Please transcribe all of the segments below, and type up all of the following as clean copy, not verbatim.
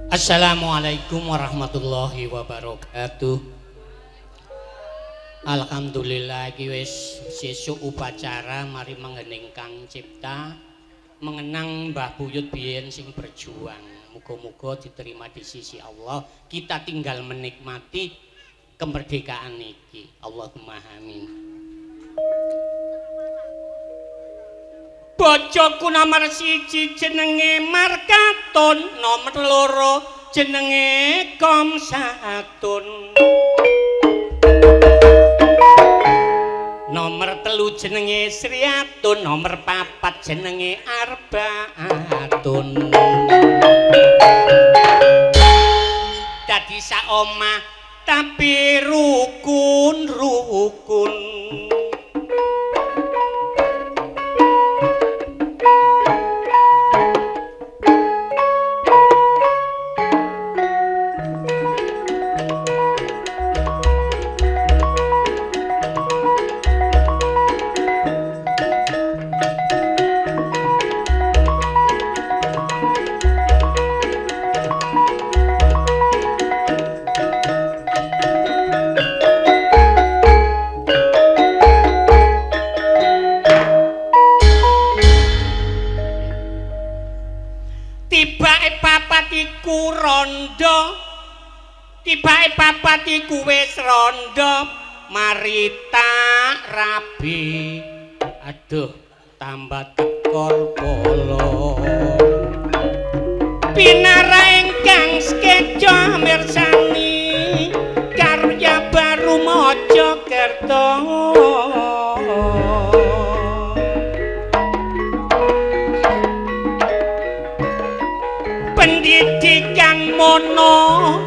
Assalamualaikum warahmatullahi wabarakatuh. Alhamdulillah iki wis sesuk upacara mari mengening Kang Cipta mengenang Mbah Buyut biyen sing berjuang. Muga-muga diterima di sisi Allah. Kita tinggal menikmati kemerdekaan iki. Allahumma amin. Bojoku nomor 1 jenenge Markatun, nomor 2 jenenge Komsatun, nomor 3 jenenge Sriatun, nomor 4 jenenge Arbaatun. Dadi sak omah tapi rukun-rukun. Tibake papat iku wis rondo mari tak rabi. Aduh tambah tekor polo pinara ingkang skeca mirsani karya baru Mojokerto. Pendidikan mono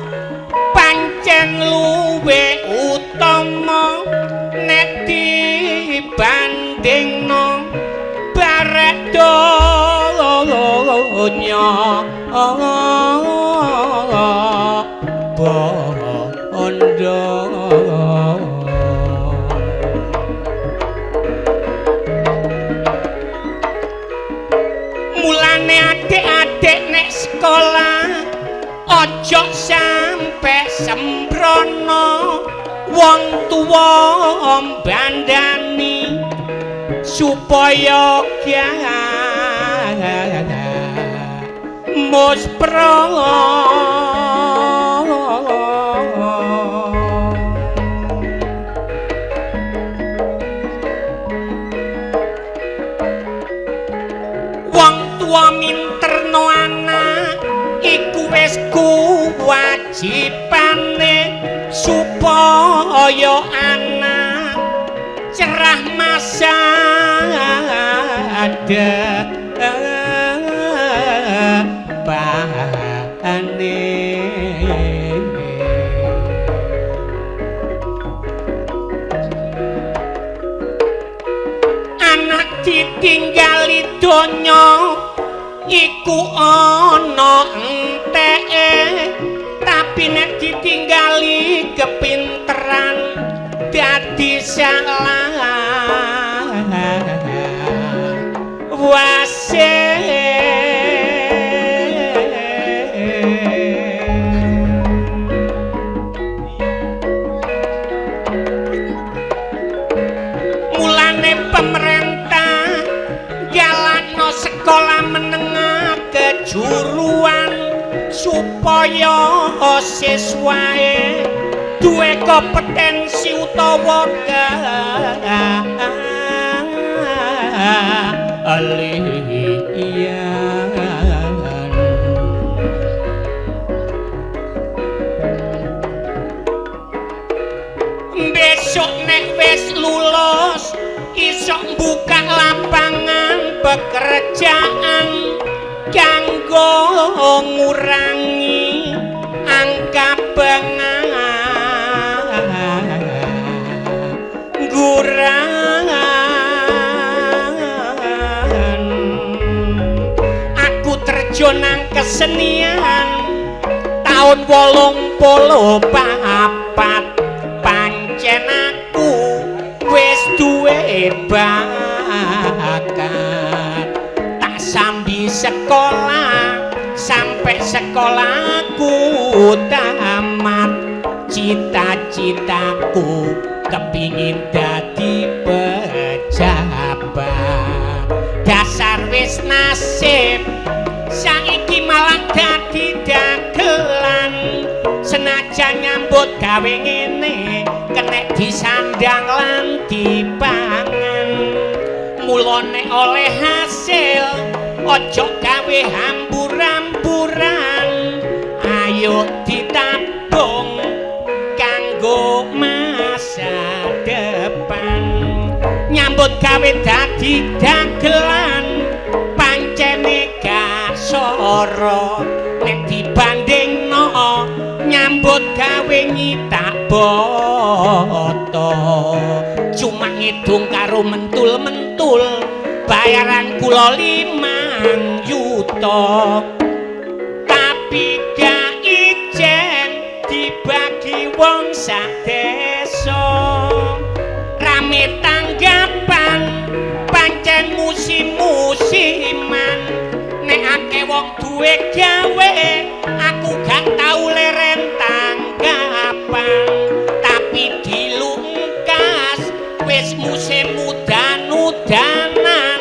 pancen luwe utama nek dibandingno barek donya bondo. Mulane adik-adik nek sekolah ojo sampe sembrono, wong tuwa mbandani supaya muspro. Wong tuwa minterno anak iku wis kewajibane supaya anak cerah masa depane. Anak ditinggali donya iku ana enteke, tapi nek ditinggali kepinteran dadi salah wase. Mulane pemerintah galakno sekolah menengah kejuruan supaya siswae duwe kompetensi utawa keahlian. Besok nek wis lulus iso buka lapangan pekerjaan kanggo ngurangi angka pengangguran. Aku terjun nang kesenian tahun 84, pancen aku wis duwe bakat tak sambi sekolah sampai sekolahku tamat, cita-citaku kepingin dadi pejabat. Dasar wis nasib saiki malah dadi dagelan. Senajan nyambut gawe ngene kenek disandang lan dipangan. Mulane oleh hasil ojo gawe hambur-hamburan, ayo ditabung kanggo masa depan. Nyambut gawe dadi dagelan pancene gak soro, nek dibandingno nyambut gawe nyitak boto. Cuma ngidung karo mentul-mentul bayaran kula 5 yuta, tapi gak ijen dibagi wong sak desa. Rame tanggapan pancen musim-musiman, nek akeh wong duwe gawe aku gak tau leren tanggapan. Tapi dilungkas wis musim udan-udanan,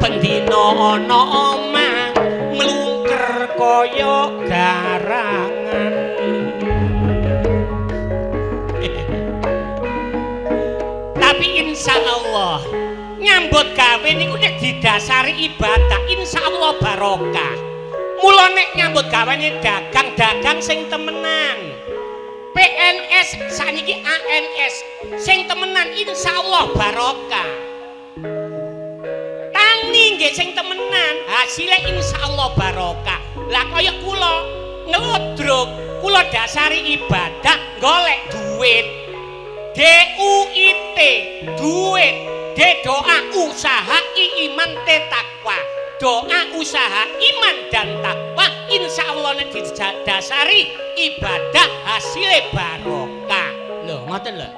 bendina ana omah mlungker kaya garangan. Tapi insyaallah nyambut gawe niku nek didasari ibadah insyaallah barokah. Mula nek nyambut gawane dagang-dagang sing temenan, PNS saniki ANS sing temenan insyaallah barokah. Tani nggih sing temenan hasilnya insyaallah barokah. Lah kaya kula ngelodrok, kula dasari ibadah golek duit. DUIT duit, D doa usaha iman te takwa. Doa usaha iman dan takwa insyaallah nek didasari ibadah hasilnya barokah. Lho ngoten lho.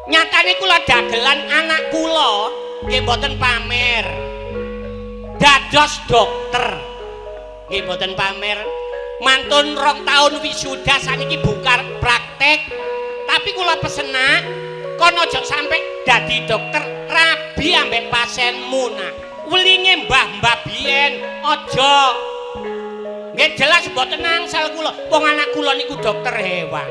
Nyatane kula dagelan anak kula nggih mboten pamer. Dados dokter. Nggih mboten pamer. Mantun 2 tahun wisuda saniki buka praktek. Tapi kula pesenak kono aja sampe dadi dokter rabi ambek pasienmu nah. Welinge mbah-mbah biyen aja. Nggih jelas mboten angsal kula. Wong anak kula niku dokter hewan.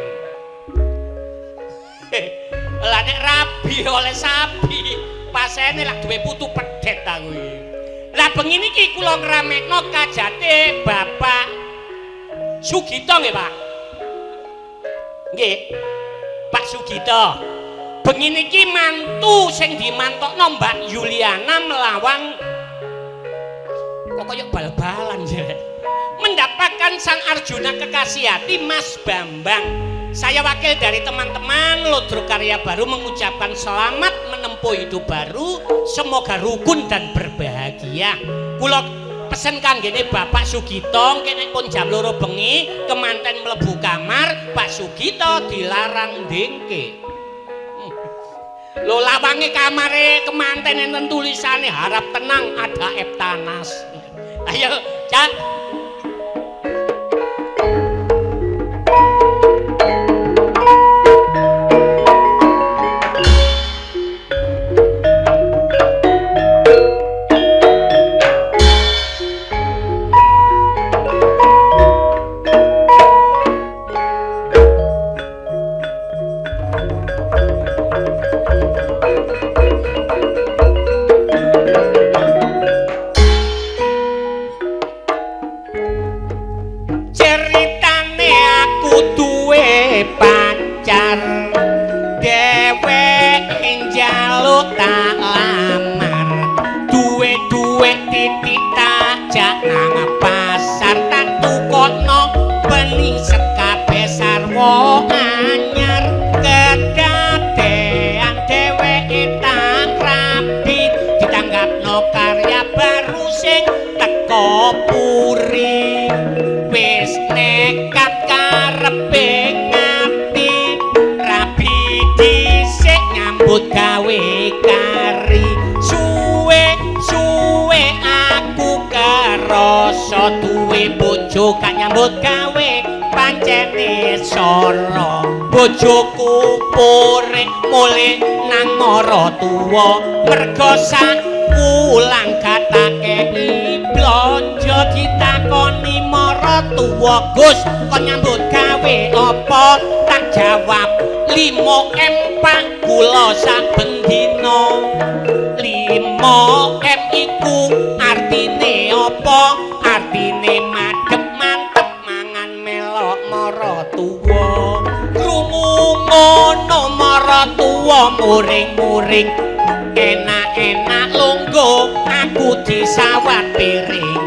Lah nek rabi oleh sapi, pasiene lak duwe putu pedhet ta kuwi. Lah bengi niki kula ngramekno kajate Bapak Sugito nggih, Pak. Nggih. Pak Sugito. Bengi niki mantu sing dimantokno Mbak Yuliana melawan kok kaya bal-balan ya. Mendapatkan sang Arjuna kekasih hati Mas Bambang. Saya wakil dari teman-teman Lodro Karya Baru mengucapkan selamat menempuh hidup baru, semoga rukun dan berbahagia. Kula pesen kanggene Bapak Sugito kene pun jam 2 bengi kemanten mlebu kamar, Pak Sugito dilarang ndengke. Lho lawange kamare kemanten enten tulisane harap tenang ada Eptanas. Ayo, Cak. Suwe aku kerasa duwe bojo gak nyambut gawe pancene sora bojoku pure mule nang mara tuwa merga sak wulan katake blonjo ditakoni mara tuwa Gus kok nyambut gawe apa tak jawab 5M pak kula saben dina 5M iku artine apa artine madhep mantep mangan melok mara tuwa krungu ngono mara tuwa muring-muring enak-enak lungguh aku disawat piring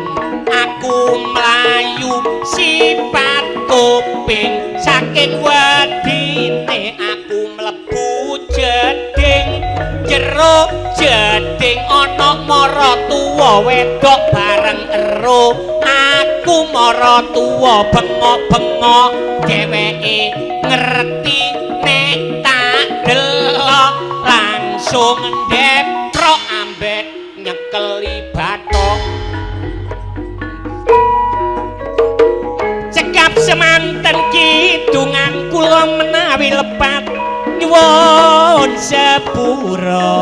aku mlayu sipat kuping saking wedine aku mlebu jeding jero jeding ana mara tuwa wedok bareng ero aku mara tuwa bengok-bengok dheweke ngerti nek tak delok langsung ndeprok ambek nyekeli bathok cekap semanten kidungan kula menawi lepat nyuwun sepura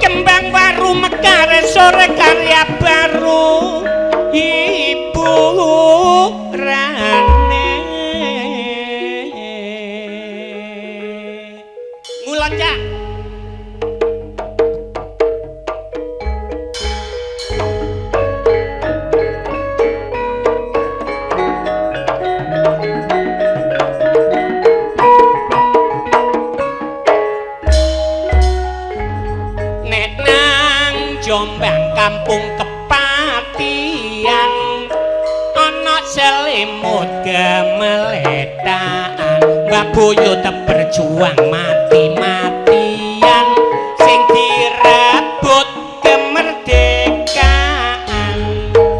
kembang waru mekar sore karya baru ibu rane ngulon cak Jombang kampung kepatian ana selimut gemeletaan Mbah Buyut berjuang mati-matian sing direbut kemerdekaan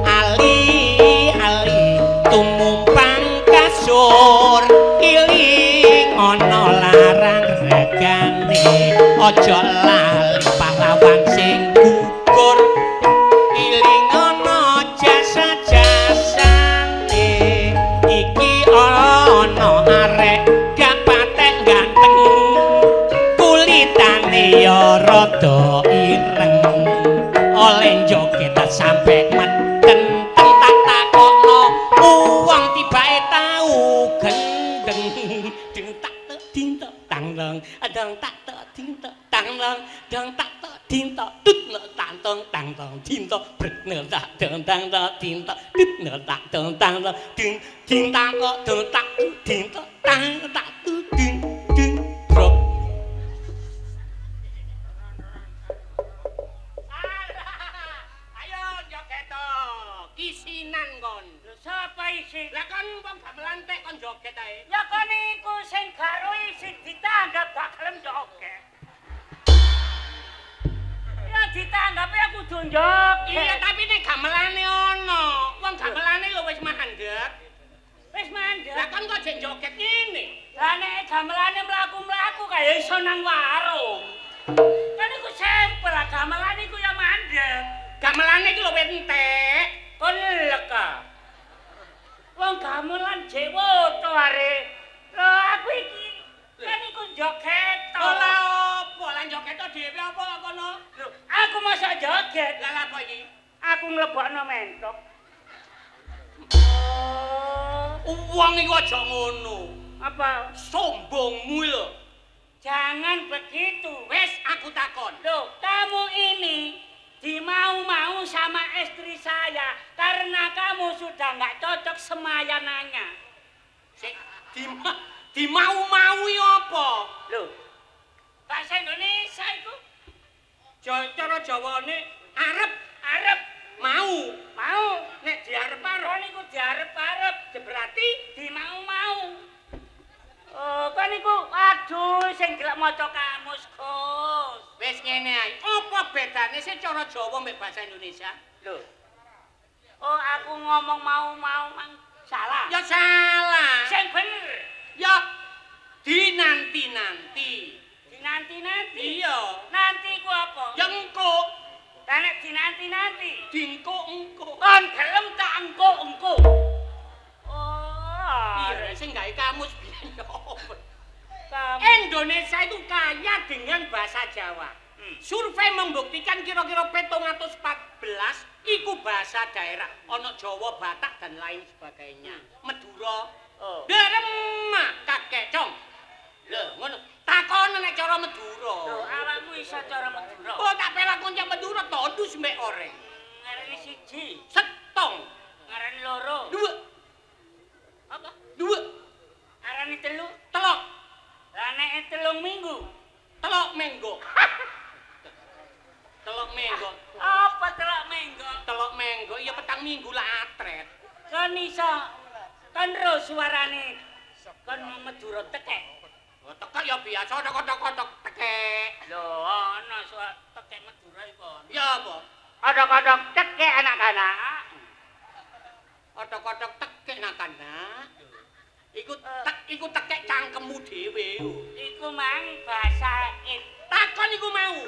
ali-ali tumumpang kasur iling ana larang regane aja lali pahlawan sing gugur iling ana jasa-jasane iki ana arek gak patek ganteng kulitane ya rada ireng oleh joget sampe meden tak takokno wong tibake tau gendeng ding tak ding tang tang adang tak ding tang tang dang tak tinta tut ne tang tang tang tang tinta brek ne tak tang tang tinta tut ne tak tang tang ding ding tang tang tak tinta tang tak ding ding brok ayo joget kisinan kon lho sapa isi lah kon wong gamelan tek kon joget ae ya kon iku sing karo isi ditanggap gak gelem joget ditanggapi aku kudu njok. Iya, tapi nek gamelane ono. Wong gamelane lho wis mandeg. Wis mandeg. Lah kon kok jek joget ngene. Lah nek gamelane mlaku-mlaku kaya iso nang warung. Kan iku sampel gamelane iku ya mandeg. Gamelane iki lho entek. Kon leka. Wong gamelan jek woto are. Lho aku iki kan iku joget to. Lah opo lan joget to dhewe apa kono? Lho, aku masa joget. Lah apa iki? Aku mlebokno mentok. Oh, wong iku aja ngono. Apa? Sombongmu lho. Jangan begitu. Wes aku takon. Loh, kamu ini dimau-mau sama istri saya karena kamu sudah nggak cocok semayanannya. Dimau-mau apa? Loh, bahasa Indonesia itu cara Jawane arep mau nek diarep-arep niku diarep-arep berarti dimau-mau. Oh, kan niku aduh sing gelek maca kamus, Gus. Wis ngene ae. Apa bedane sing cara Jawa mek bahasa Indonesia? Lho. Oh, aku ngomong mau salah. Ya salah. Sing bener. Ya dinanti-nanti. Dinanti-nanti? Iya. Nanti ku apa? Ya engko. Lah nek dinanti nanti. Dingko-engko. Kon gelem tak engko. Oh. Iya, sing gawe kamus biyen opo? Kamu. Indonesia itu kaya dengan bahasa Jawa. Survei membuktikan kira-kira 714 iku bahasa daerah. Ono Jawa, Batak dan lain sebagainya. Madura, Derema, kakek cong. Lho, ngono. Takon nek cara Madura. Lho, awakmu iso cara Madura. Oh, tak pelakon jak Madura tondus mbek oreng. Ngarani siji, Setong, ngarani loro. dua, Apa? dua, Arani telu. telok, Lah nek 3 minggu. telok menggo. Telok menggo. Apa telak minggu? Telok menggo, iya petang minggu lah atret. Kon iso kon ro suarane kon Madura tekek. Oh, tekek ya biasa, kodok-kodok tekek. Lho, ana suara tekek Madura iku. Ya apa? Kodok-kodok tekek anak-anak. Kodok-kodok tekek nak-anak. Iku tekek cangkemmu dhewe. Iku mang bahasa Takon iku mau.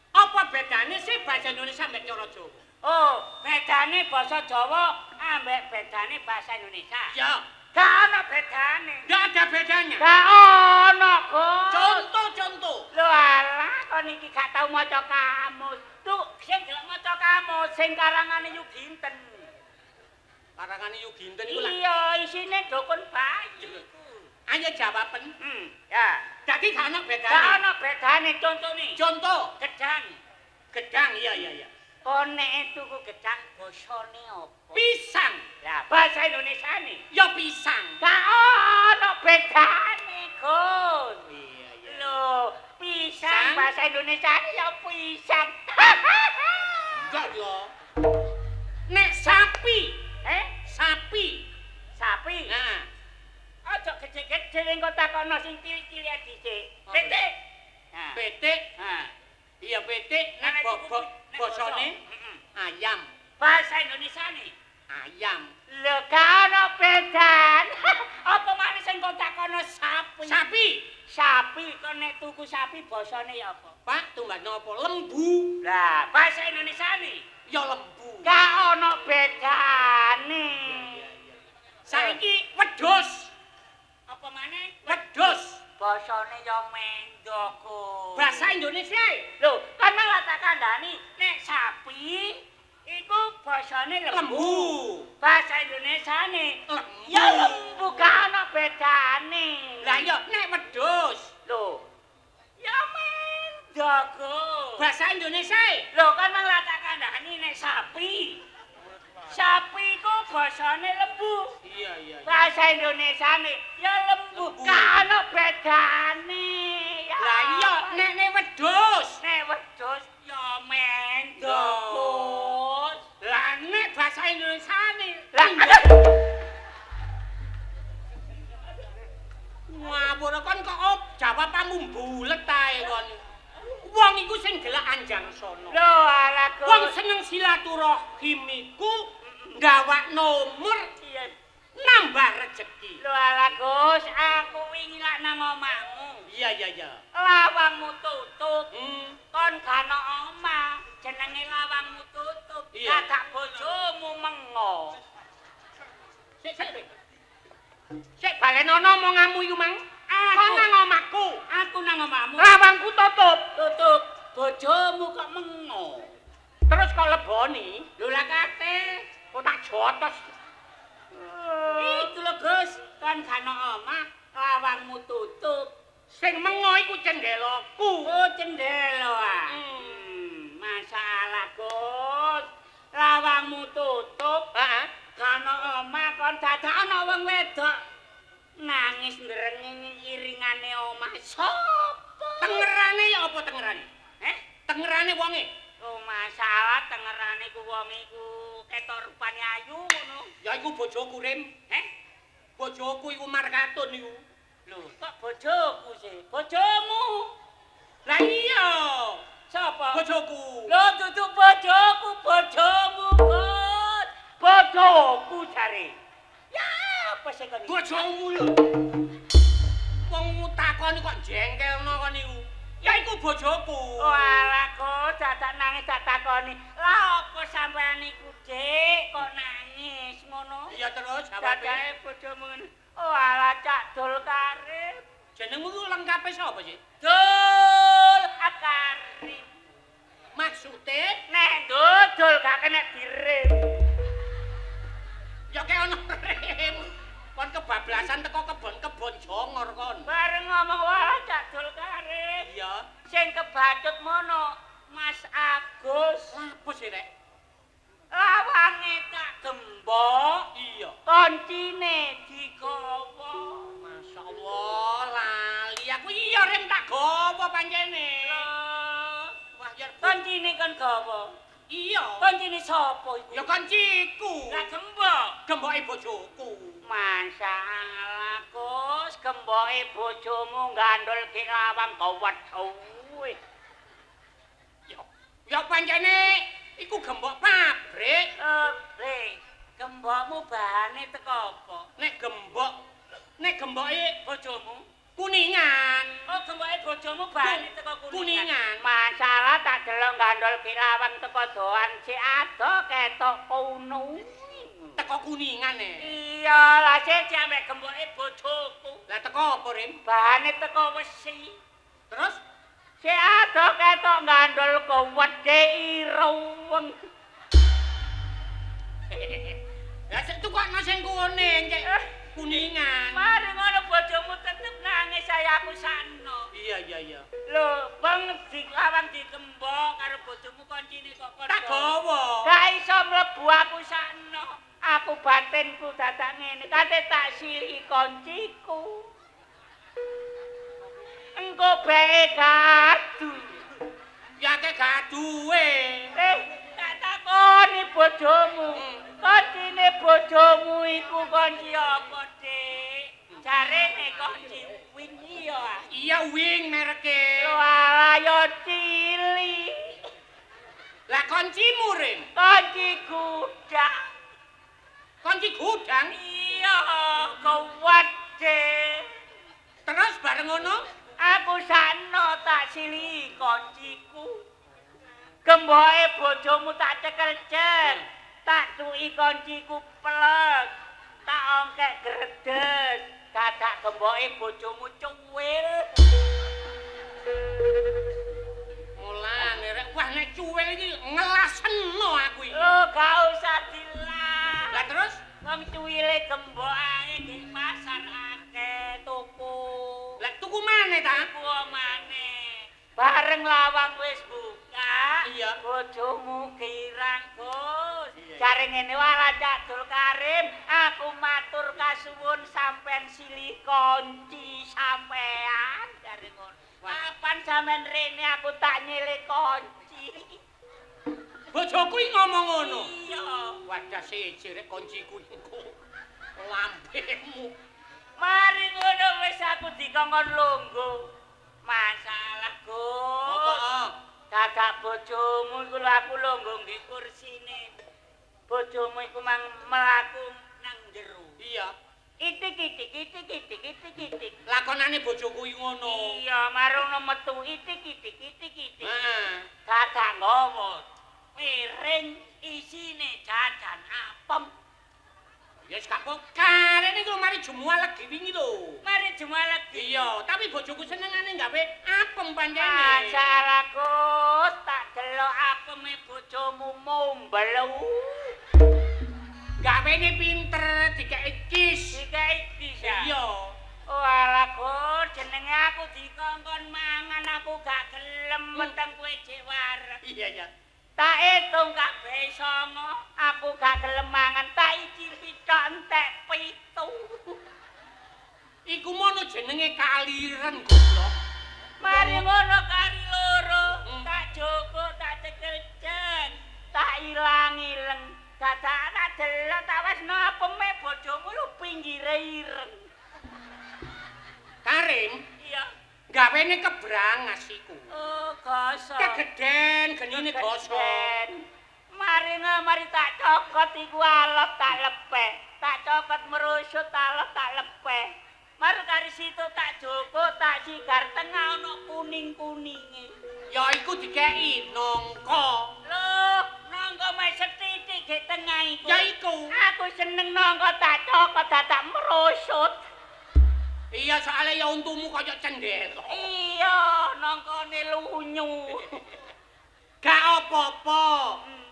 Apa bedane sih bahasa Indonesia mbek cara Jawa? Oh, bedane basa Jawa ambek bedane bahasa Indonesia. Ya, Gak ana bedane. ndak ada bedanya. Gak ana, Gus. Contoh. Lho alah, kon iki gak tau maca kamus. Tuh, sing gelem maca kamus sing karangane Yuginten. Karangane Yuginten iku lah. Iya, isine dukun bayi. Ayo jawaben. Ya. Dadi gak ana bedane. Gak ana bedane contone. Contoh, Gedang. gedang iya. Kon nek tuku gedang basane apa? Pisang. Lah, bahasa Indonesiane. Ya pisang. Gak ana bedane, Gus. Iya. Lho, pisang Sang? bahasa Indonesiane ya pisang. Enggak yo. Nek sapi, sapi. Sapi. Nah, Aja gede-gede engko takono sing cilik-cilik dhisik. Petik. Nah. petik. Nah. Iya petik nek bobok bosone ayam. Bahasa Indonesiane. Ayam. Lho gak ana bedan. Apa maneh sing kok takono sapi? Sapi. Sapi kok nek tuku sapi basane ya apa? Pak, tunggal apa? Lembu. Lah, bahasa Indonesiane. Ya lembu. Gak ana bedane. Saiki wedhus. Apa maneh? Wedhus. Basane ya mendoko. Bahasa Indonesia. Lho, kan malah tak kandhani nek sapi iku basane lembu. Bahasa Indonesiane Lembu. ya lembu gak ana bedane. Lah ya nek wedhus. Lho. Ya mendoko. Bahasa Indonesia. Lho kan malah tak kandhani nek sapi. Sapi iku basane lembu. Iya. Bahasa Indonesiane ya lembu. Gak ana bedane. Ya. Lah iya nek wedhus. Nek wedhus ya mendoko. Lah nek bahasa Indonesiane. Lah ngawur kon kok jawabanmu bulet ae kon. Wong iku sing gelak anjang sono. lho ala Wong seneng silaturahim iku gawak nomor iya. nambah rezeki. Lho ala Gus, aku wingi lak nang omahmu. Iya. Lawangmu tutup. Hmm. Kon gak ana omah, jenenge lawangmu tutup. Iya. Kakak bojomu mengo. Sik balen ana omonganmu iku, Mang. Kon nang omahku. Aku nang omahmu. Lawangku tutup. Tutup. Bojomu kok mengo. Terus kok leboni, Lho lah kate. kok tak jotos. Iku lho Gus, kon gak ana omah, lawangmu tutup. Sing mengo iku cendelaku. Oh, cendela ah. Masalah Gus. Lawangmu tutup, Heeh. gak ana omah kon dadak ana wong wedok nangis ndrengeng iringane omah. Sopo? Tengerane ya apa tengerane? Tengerane wonge. Oh, masalah tengerane ku wong iku ketok rupane ayu ngono. Ya iku bojoku Rim. Bojoku iku Markatun iku. Lho, kok bojoku sih? Bojomu. Lah iya. Sapa? Bojoku. Lho, dudu bojoku, bojomu, Gus. Bojoku jare. Ya, apa sih kon iki? Bojomu lho. Wong takoni kok jengkelno kon niku. Ya iku bojoku. Walah kok dadak nangis tak takoni. Lah apa sampean iku, Dik? Kok nangis ngono? Iya terus jawabe. Dadake bojomu ngono. Walah Cak Dul Karim. Jenengmu ku lengkape sapa sih? Dul Karim. Maksude Nek dodol gak kena direm. ya kaya ono rem. Kon kebablasan teko kebon-kebon jongor kon. Bareng ngomong walah Cak Dul Karim. Iya. Sing kebacut mono Mas Agus. Lapo sih rek? Lawange tak gembok. Iya. Koncine digawa. Masyaallah lali aku iya rem tak gowo pancene. Wah ya Koncine kon gawa. iya. Koncine sapa iku? Ya kanciku. Lah gembok. Gemboke bojoku. Masalah Gus, gemboke bojomu gandol ki lawang gawat suwe. Ya pancene iku gembok pabrik. Gembokmu bahane teko apa? Nek gemboke Bojomu? kuningan. Oh, gemboke bojomu bahane teko kuningan. Kuningan. Masalah tak delok gandol ki lawang teko doan si ado ketok kuno. Teko kuningan Iya, lah sik ambek gemboke bojoku. Lah teko apa Rim? Bahane teko wesi. Terus Si ado ketok gandol kewedhe irung. ya sik tukokno sing kuning cek kuningan. Mari ngono bojomu tetep nangis saya aku sakno. Iya. Lho, bang dilawang dikembok karo bojomu koncine kok Tak gawa. Gak iso mlebu aku sakno. Aku batinku dadak ngene, kate tak siliki konciku. Engko bae gadu. Ya ke gaduwe. Tak takoni bojomu. Koncine bojomu iku konci apa, Dik? Jarene konci wing iya. Iya wing mereke. Walah yo cili. Lah koncimu Rim. Konci gudang. Konci gudang. Iya, kuwat, Dik. Terus bareng ngono Aku sakno tak sili konciku. Gemboke bojomu tak cekel-cek. Tak tuki konciku plek. Tak ongkek gredes. Dadak gemboke bojomu cuwil. mulane rek wah nek cuwil iki ngelaseno aku iki. Lho, gak usah dilah. Lah terus Wong cuwile gembokane di pasar akeh tuku. lah tuku maneh ta? Tuku maneh. Bareng lawang wis buka. Iya. Bojomu girang, Gus. Iya. Jare ngene wae Cak Dul Karim, aku matur kasuwun sampean silih konci sampean jare ngono. Kapan sampean rene aku tak nyilih konci. Bojoku iki ngomong ngono. Iya. Wadah siji rek konciku iku. Lambemu. Mari ngono wis aku dikongkon lungguh. Masalah, Gus. Apa? Dadak bojomu iku lho aku lungguh nggih kursine. Bojomu iku mang mlaku nang jero. Iya. Itik. Lakonane bojoku iki ngono. Iya, marung metu itik. Heeh. Dadak nggawa piring isine jajan apem. Ya wis gak apa. Karene iku mari Jumat legi wingi lho. Mari Jumat lagi. Iya, tapi bojoku senengane gawe apem pancene. Masalah Gus, tak delok apeme bojomu mombelu. Gawene pinter dikek kis. Dikai bisa. Iya. Walah Gus, jenenge aku dikongkon mangan aku gak gelem weteng kowe jek wareg. Iya. Tak hitung kabeh songo, aku gak gelem mangan, tak icipi tok entek 7. Iku mono jenenge kaliren goblok. Mari ngono kari loro, Hmm. tak joko, tak cekel-cek, tak ilang-ileng. Dadak tak delok tak wesno apeme bojomu lu pinggire ireng. Karim, Iya. gawene kebrangas iku. Oh, gosok. Kegeden genine gosok. Kegeden. Mari tak cokot iku alot tak lepeh. Tak cokot merusut alot tak lepeh. Maru kari situ tak joko, tak sigar tengah ono kuning-kuninge. Ya iku dikeki nangka. Loh, nangka mai setitik gek tengah iku. Ya iku. Aku seneng nangka tak cokot tak merosot. Iya soalnya ya untumu kaya cendel. Iya, nangkane lunyu. Gak apa-apa.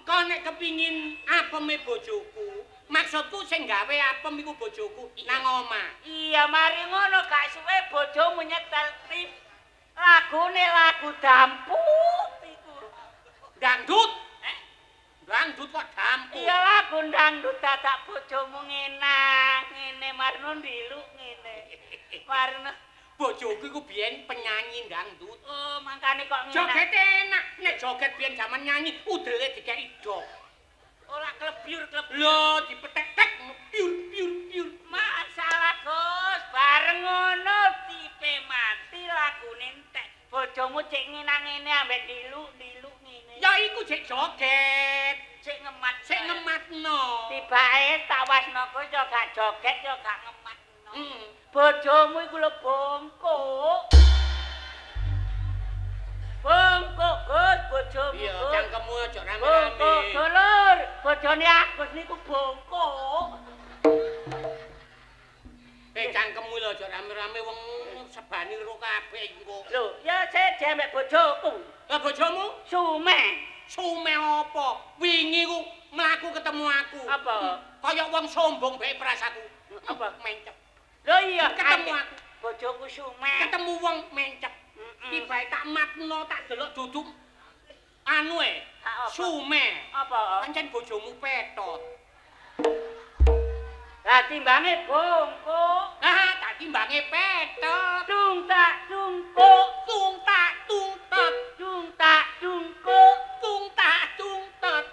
Kok nek kepingin apeme bojoku, maksudku sing gawe apem iku bojoku nang omah. Iya, mari ngono gak suwe bojomu nyetel tip. Lagune lagu damput iku. Dangdut. Dangdut kok damput. Iya, lagu dangdut dadak bojomu ngene marno ndiluk ngene. Marno Bojoku iku biyen penyanyi dangdut. oh, mangkane kok ngene. Joget enak. Nek joget biyen zaman nyanyi udele dikeki dok. Ora klebyur-klebyur. Lho dipetek-tek piur piur piur. Masalah Gus, bareng ngono tipe mati lagune entek. Bojomu cek ngenang ngene ambek diluk-diluk ngene. Ya iku jek joget. Cek ngemat. Sik ngematno. Tibake tak wasno Gus yo gak joget yo gak ngematno. Bojomu iku lho bongkok. Bongkok Gus, bojomu. Iya, Gus. cangkemmu aja Bongkok, rame-rame. dulur. Bojone Agus niku bongkok. Cangkemmu lho aja rame-rame wong sebani karo kabeh iku kok. Lho, ya sik jembek bojoku. Lah bojomu Sume. sume apa? Wingi ku mlaku ketemu aku. Apa? Kaya wong sombong bae perasaku. Apa? Mencep. Lho iya, Ketemu ade. aku. Bojoku sume. Ketemu wong mencep. Tibae tak matno tak delok duduk anu Apa? sume. Apa? Pancen bojomu petot. Lah timbange bongkok. Tak timbange petot. Dung tak dungkuk. Tung tak tung tet. Dung tak dungkuk. Tung tak tung tet.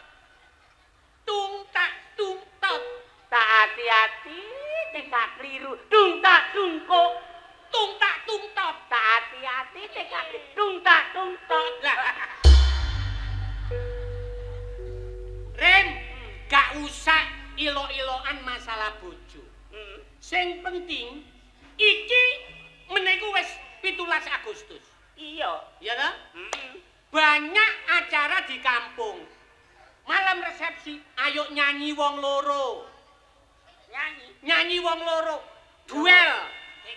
Tung tak tung tet. Tak hati-hati nek gak kliru. Dung tak dungkuk. Tung tak tung tet. Tak hati-hati nek gak kliru. Dung tak dungkuk. Lah. Rem, gak usah ilo-iloan masalah bojo. Sing penting iki meneku wis 17 Agustus. Iya. Ya ta? Banyak acara di kampung. Malam resepsi, ayo nyanyi wong loro. Nyanyi. Nyanyi wong loro. Duel.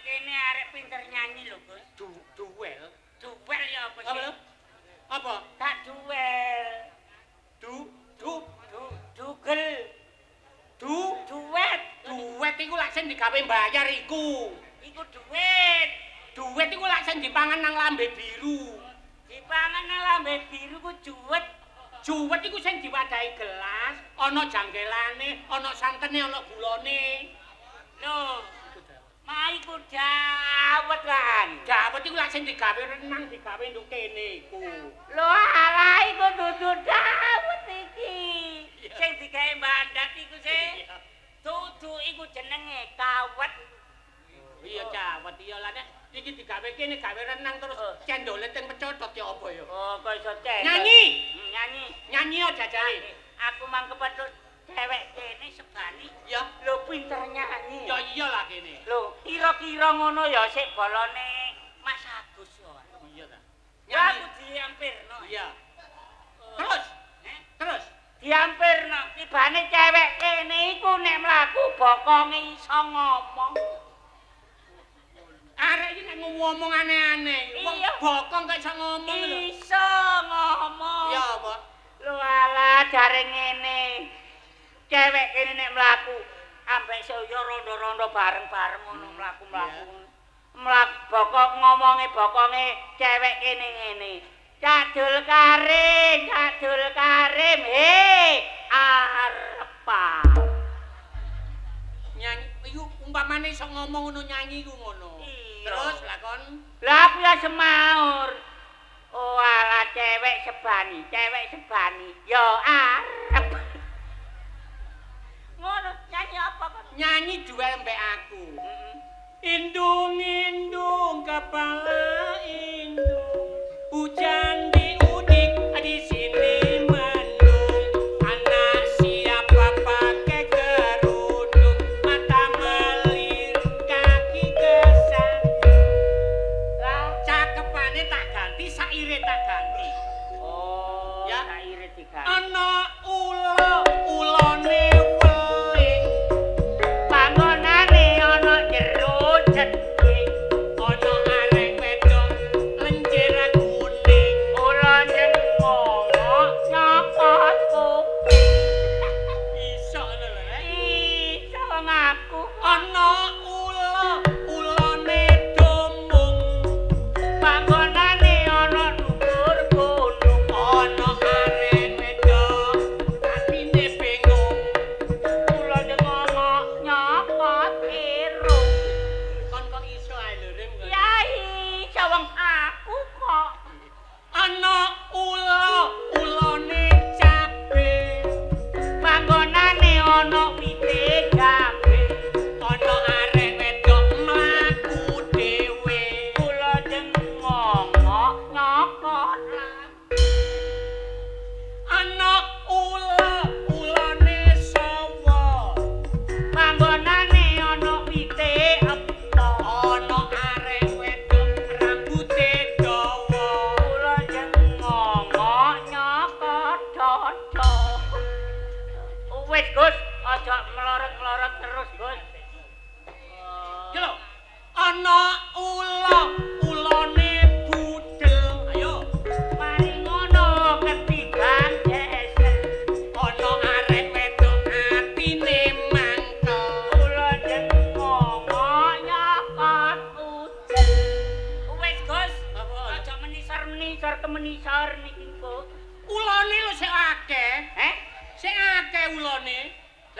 Kene arek pinter nyanyi lho, Gus. Duel. Duel ya apa Apa? sih? Apa? Tak duel. Dugel. Duet. Duet iku lak sing digawe mbayar iku. Iku duit. Duet iku lak sing dipangan nang lambe biru. Dipangan nang lambe biru ku duet. Juwet iku sing diwadahi gelas, ana janggelane, ana santene, ana gulane. Lho, mai ku dawet kan. Dawet iku lak sing digawe renang, digawe nduk kene iku. Lho alah iku dudu dawet iki. Sing digawe bandat iku sih. Dudu iku jenenge kawet. Iya dawet iya lah nek iki digawe kene gawe renang terus cendole teng pecodot ya apa ya. Oh, kok iso cendol. Nyanyi. Nyanyi. Nyanyi aja jare. Aku mang kepethuk cewek kene sebani. Ya, Lho pinter nyanyi. ya iyalah kene. Lho, kira-kira ngono ya sik bolone Mas Agus yo. Iya ta. Ya aku diampirno. Iya. Terus? Terus? Diampirno. Tibane cewek kene iku nek mlaku bokonge iso ngomong. Arek iki nek ngomong aneh-aneh. Wong Iya. bokong kok iso ngomong lho. Iso ngomong. Ya apa? Lho alah jare ngene. Cewek kene nek mlaku ambek saya rondo-rondo bareng-bareng ngono mlaku-mlaku. Mlaku bokok ngomonge bokonge cewek kene ngene. Cadul Karim, arepa. Nyanyi iku umpamane iso ngomong ngono nyanyi iku ngono. Iya. Terus lakon Lah aku ya semaur. Oh alah cewek sebani. Ya arep. Ngono nyanyi apa kok? nyanyi duel mbek aku. Indung-indung kepala indung, hujan diudik di sini mendung. Anak siapa pakai kerudung, mata melir, kaki ke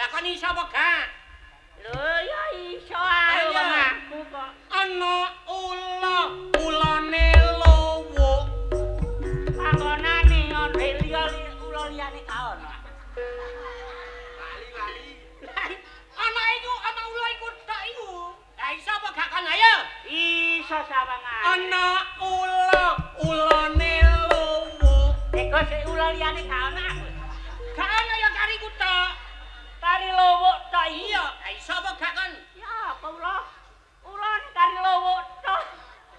Lah kon iso apa gak? Lho ya iso ae wong aku kok. Ana ulane lowo. Panggonane ono ula liyane ka ono. Lali. Ana iku, ana ula iku tok iku. Lah iso apa gak kon ayo? Iso sawangan. Ana ulane lowo. Eko sik ula liyane ka ono aku. Gak ana ya kariku tok. Kari lowo tok Iya, lah iso apa gak kon? Ya apa ula? Ulane kari lowo tok.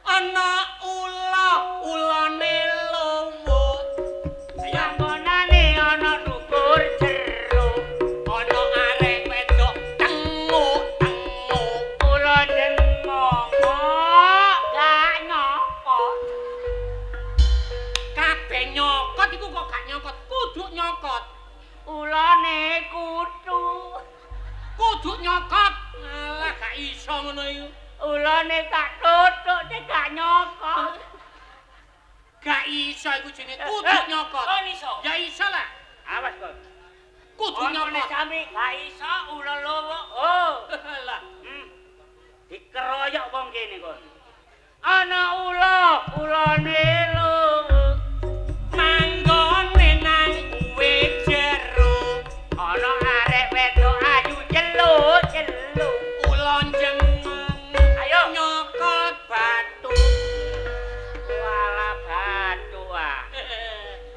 Ana ulane lowo. Ayo Panggonane ono dukur jero. ana arek wedok tenguk. Ula jengok gak nyokot. Kabeh nyokot iku kok gak nyokot, kudu nyokot. Ulane kudu. Kudu nyokot. Alah gak iso ngono iku. Ulane tak tutuk nek gak nyokot. Gak iso iku jenenge kudu nyokot. Kon iso. Ya iso lah. Awas kon. Kudu Nek nyokot. sampe gak iso ula lowo. Oh, Lah, dikeroyok wong kene kon. Ana ulane lowo. manggone nang kuwe jero. Ana arek wedok ayu celuk. Ulon jengeng. Ayo. Nyokot batu. Wala batu ah.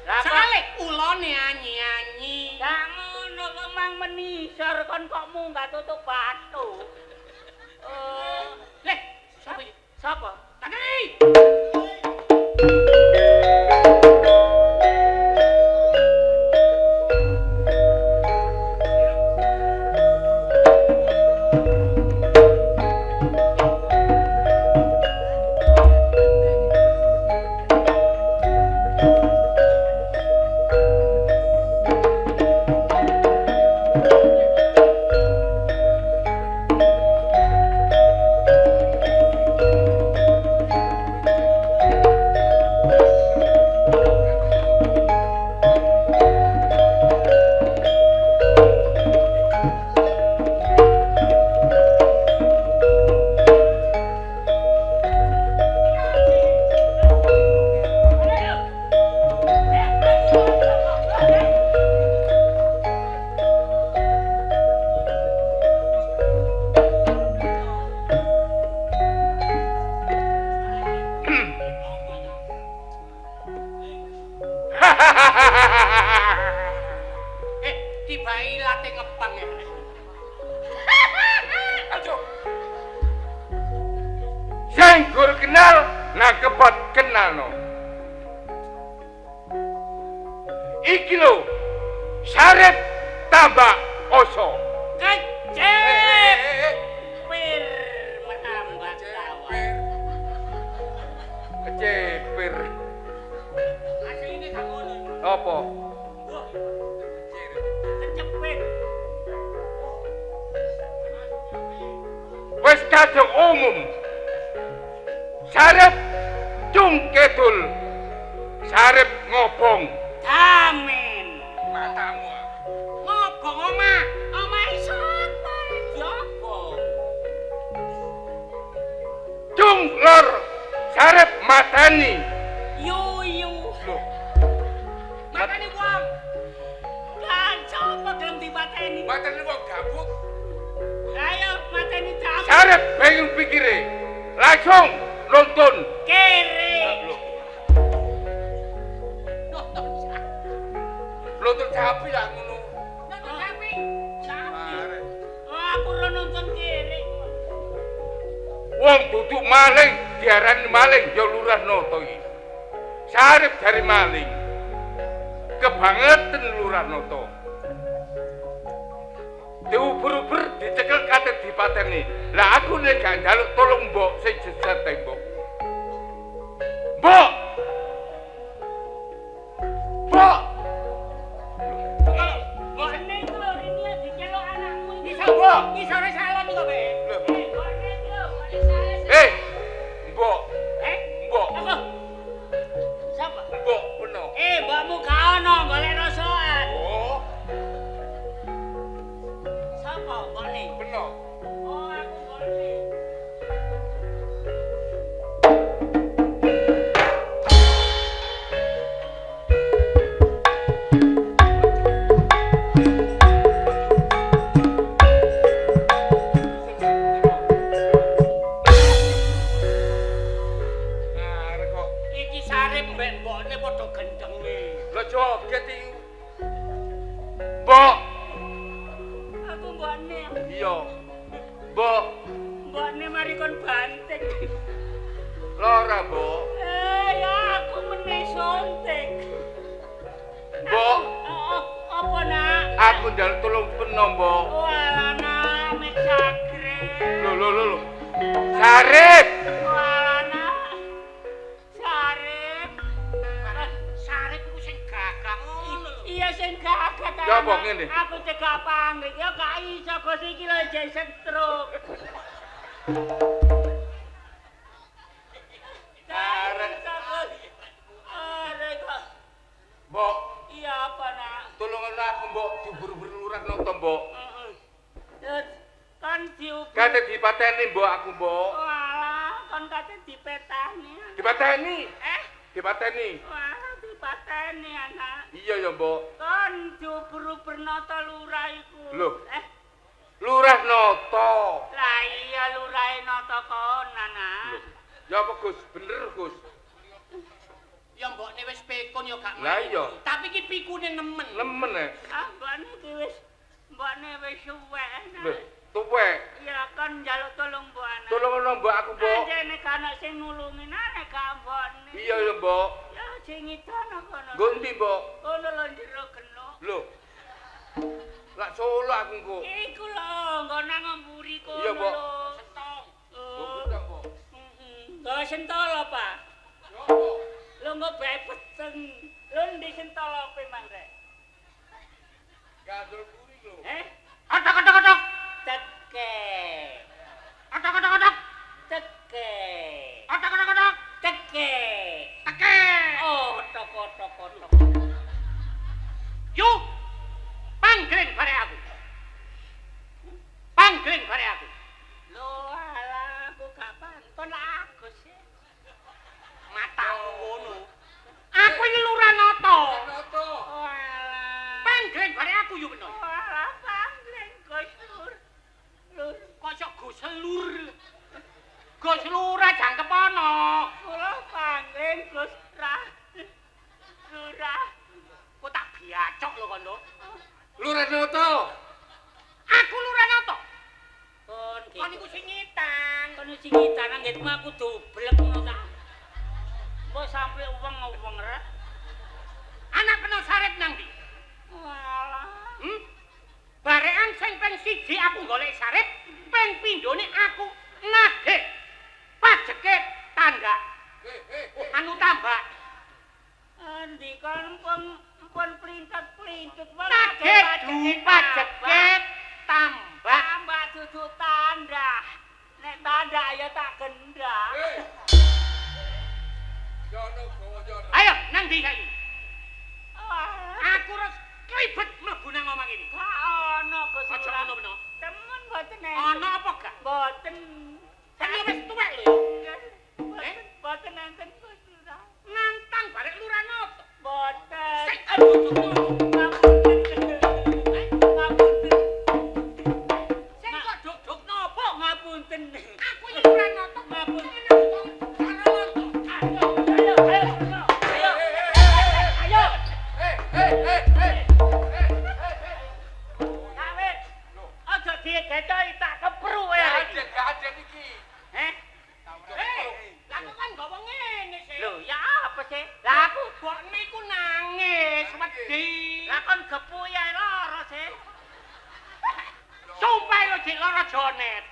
Lah kok Sakale ulone anyi-anyi. gak ngono kok mang menisor kon kok munggah tutuk batu. Leh, sapa iki? Sapa? Takei. Tibai late ngepang ya. Ayo. Sing gur kenal nang kebot kenal no. Iki lho sarep tambah oso. Kecep. Pir menambah tawa. Kecepir. Asline gak ngono. Apa? Kecepit. Wis kadung umum. Sarep cung kedul. Sarep ngobong. Amin. Matamu. Ngobong omah. Omah sapa jopo? Cung lor sarep matani. Yuyu. Loh, Makane wong. Kan sapa gelem dipateni? matani wong gabuk. Ayo mateni tak. Sarep pengen pikire. Langsung nonton. Kere. Nonton sapi lah ngono. Nonton sapi. Mare. Oh, aku ora nonton kere. Wong duduk maling diarani maling ya lurah noto iki. Sarep dari maling. Kebangetan lurah noto. Diuber-uber dicekel kate dipateni. Lah aku nek gak njaluk tolong mbok sing jejat tembok. Mbok. Mbok. Mbok ning lho ini diceluk anakmu. Bisa Mbok. kok. Isore salon kok, Be. Mbok ning lho, pada salah. Mbok. Mbok. Apa? Siapa? Mbok peno. Mbokmu gak ono golek rosoan. Oh. Oh, mbokne. Beno. Oh, aku mbokne. Iki sarip mbek mbokne padha gendenge. Lah joget iki. Mbok. Aku mbokne. Iya. Mbok. Mbokne mari kon banting. Lora, Mbok. Ya aku meneh suntik. Mbok. Apa nak? Aku njaluk tulung peno, Mbok. Walah nak mek sagre. Lho. Sarip. Walah nak. Sarip. Sarip iku sing gagak ngono lho. Iya sing gagak. Ya apa ngene? Aku cegah pangling ya gak iso Gus iki lho jesen stroke. Arek. Arek kok. Mbok, Iya apa nak? tolong aku, Mbok, diburu-buru lurah nonton, Mbok. Terus kan diukur. Kate dipateni, Mbok, aku, Mbok. Walah, kan kate dipetani. Dipateni. Dipateni. Walah, dipateni anak. Iya ya, Mbok. Kan diukur-ukur nata lurah iku. Loh. Lurah noto. Lah iya lurah nata kon anak. Ya apa, Gus? Bener, Gus. Ya mbokne wis pekun ya gak Lah main. iya. Tapi iki pikune nemen. Nemen Mbakne iki wis suwek. Lho, tuwek. Ya kan njaluk tolong mbok anak. Tolong Mbok, aku, Mbok. Jane kan sing nulungi nek gak mbokne. Iya ya, Mbok. Ya sing ngidana kono. Gondi, Mbok. Kono lho jero genuk. Lho. Lak solo aku engko. Iku lho, nggo nang mburi kono. Iya, Mbok. Sentong. Oh, betul, Mbok. Nggo sentol apa? Ya apa? Lho nggo bae peteng. Lho ndi sentol apa mang rek? Gandul buri lho. Otok. Teke. Otok. Teke. Otok. Teke. Teke. Oh, otok. Yu. Panggring bare aku. Panggring bare aku. Lho alah aku gak pantun aku sih. Matamu ngono. Aku iki lurah noto. Noto. Walah. Panggring bare aku yo bener. Walah pangling Gus Lur. Lur, Kok sok Gus Lur. Gus Lurah jangkep ana. kula pangling Gus Rah. Lurah. Kok tak biacok lho kono. Lurah noto. Aku lurah noto. Kon iku sing ngitang. Kon sing ngitang anggitmu aku doblek ngono ta. Mbok sampe uweng rek. Anak kena saret nang ndi? Walah. Barekan sing ping 1 aku golek saret, ping pindhone aku nagih pajeke tangga. Anu tambah. Endi kon pun plintet-plintet Nagih duwe pajeke tambah. tambah dudu tanda. Nek tanda ya tak gendak. Jono gowo jono. Ayo nang ndi saiki? Wah, Aku harus klibet mlebu nang omah iki. gak ono Gus Aja Lurah. ngono beno. Temen mboten enten. Ana apa gak? Mboten. Kan wis tuwek lho. Mboten enten Gus Lurah. Nantang barek lurah noto. Mboten. Sing aduh. Ngapunten. Sing kok duk-duk nopo? Ngapunten. Aku iki lurah noto. Ngapunten. Diketoki tak kepru ya. Gaden iki. Lah kok kan gawa ngene sih. Lho, ya apa sih? Lah aku Bokne iku nangis wedi. lah kon gepu ya lara sih. Sumpah lho Dik lara jonet.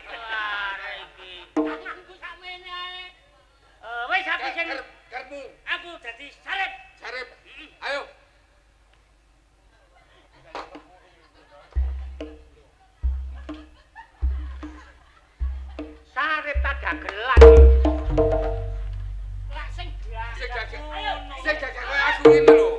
Wah, iki. Tanganku sakmene ae. Wis aku sing Karmu. aku dadi sarep. Sarip. Ayo. Sarip tak dagelan. Lah sing Sing gagak. gagak. Ayo. Sing gagak kaya aku ngene lho.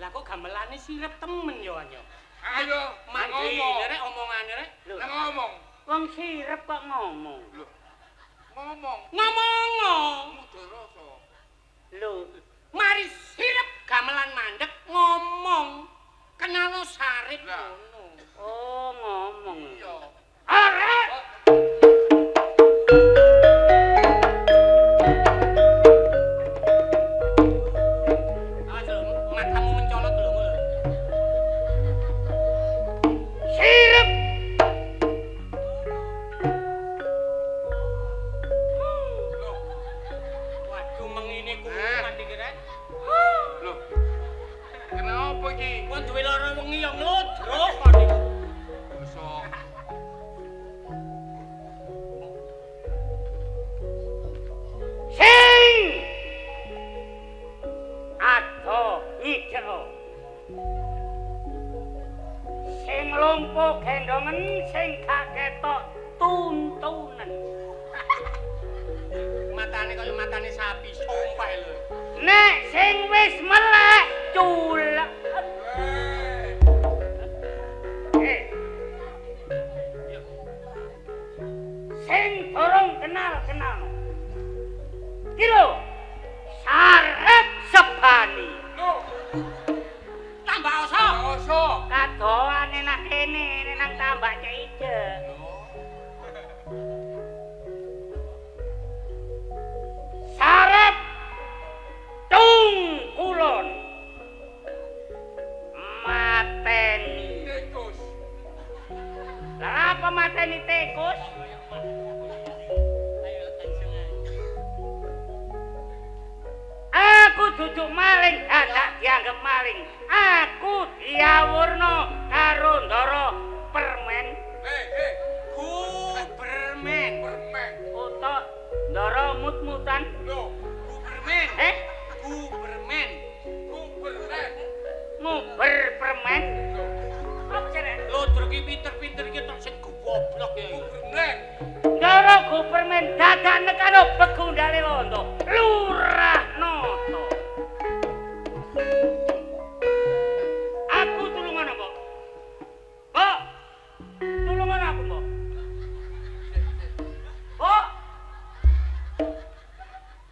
Lah kok gamelane sirep temen yo anyo. Ayo, Mandi ngomong. rek omongane rek. Lah ngomong. Wong sirep kok ngomong. Lho. Ngomong. Ngomong. Mudarasa. Lho, Mari sirep gamelan mandek ngomong. Kenalo sarip Lah. ngono. oh ngomong. Iya. Arek. Awas lho, matamu mencolot lho ngono. Sirep. Waduh mengine ku mandi ki rek. Lho. Kenapa iki? Wong duwe lara wengi yo nglodrok kok niku. Dosa. Sing ato ijero sing lumpuh gendongen sing gak ketok tuntunan Matane kaya matane sapi, sumpah lho. nek sing wis melek culek sing durung kenal kilo sarep sebani Lho. Tambah oso. Dosa. kadoane nang kene nang tambak ide sarep tung kulon mateni Tikus. lah apa mateni tikus aku duduk maling gak dianggap maling aku diawurno karo ndara permen Hei. Gubermen. Permen. utawa ndara mut-mutan Gubermen. Gubermen. Permen. nguber permen apa jenenge Lho dreki pinter-pinter iki tok sing goblok ya. Permen. ndara ku permen dadane karo begundale londo lurah noto aku tulungan apa Mbok tulungan aku Mbok Mbok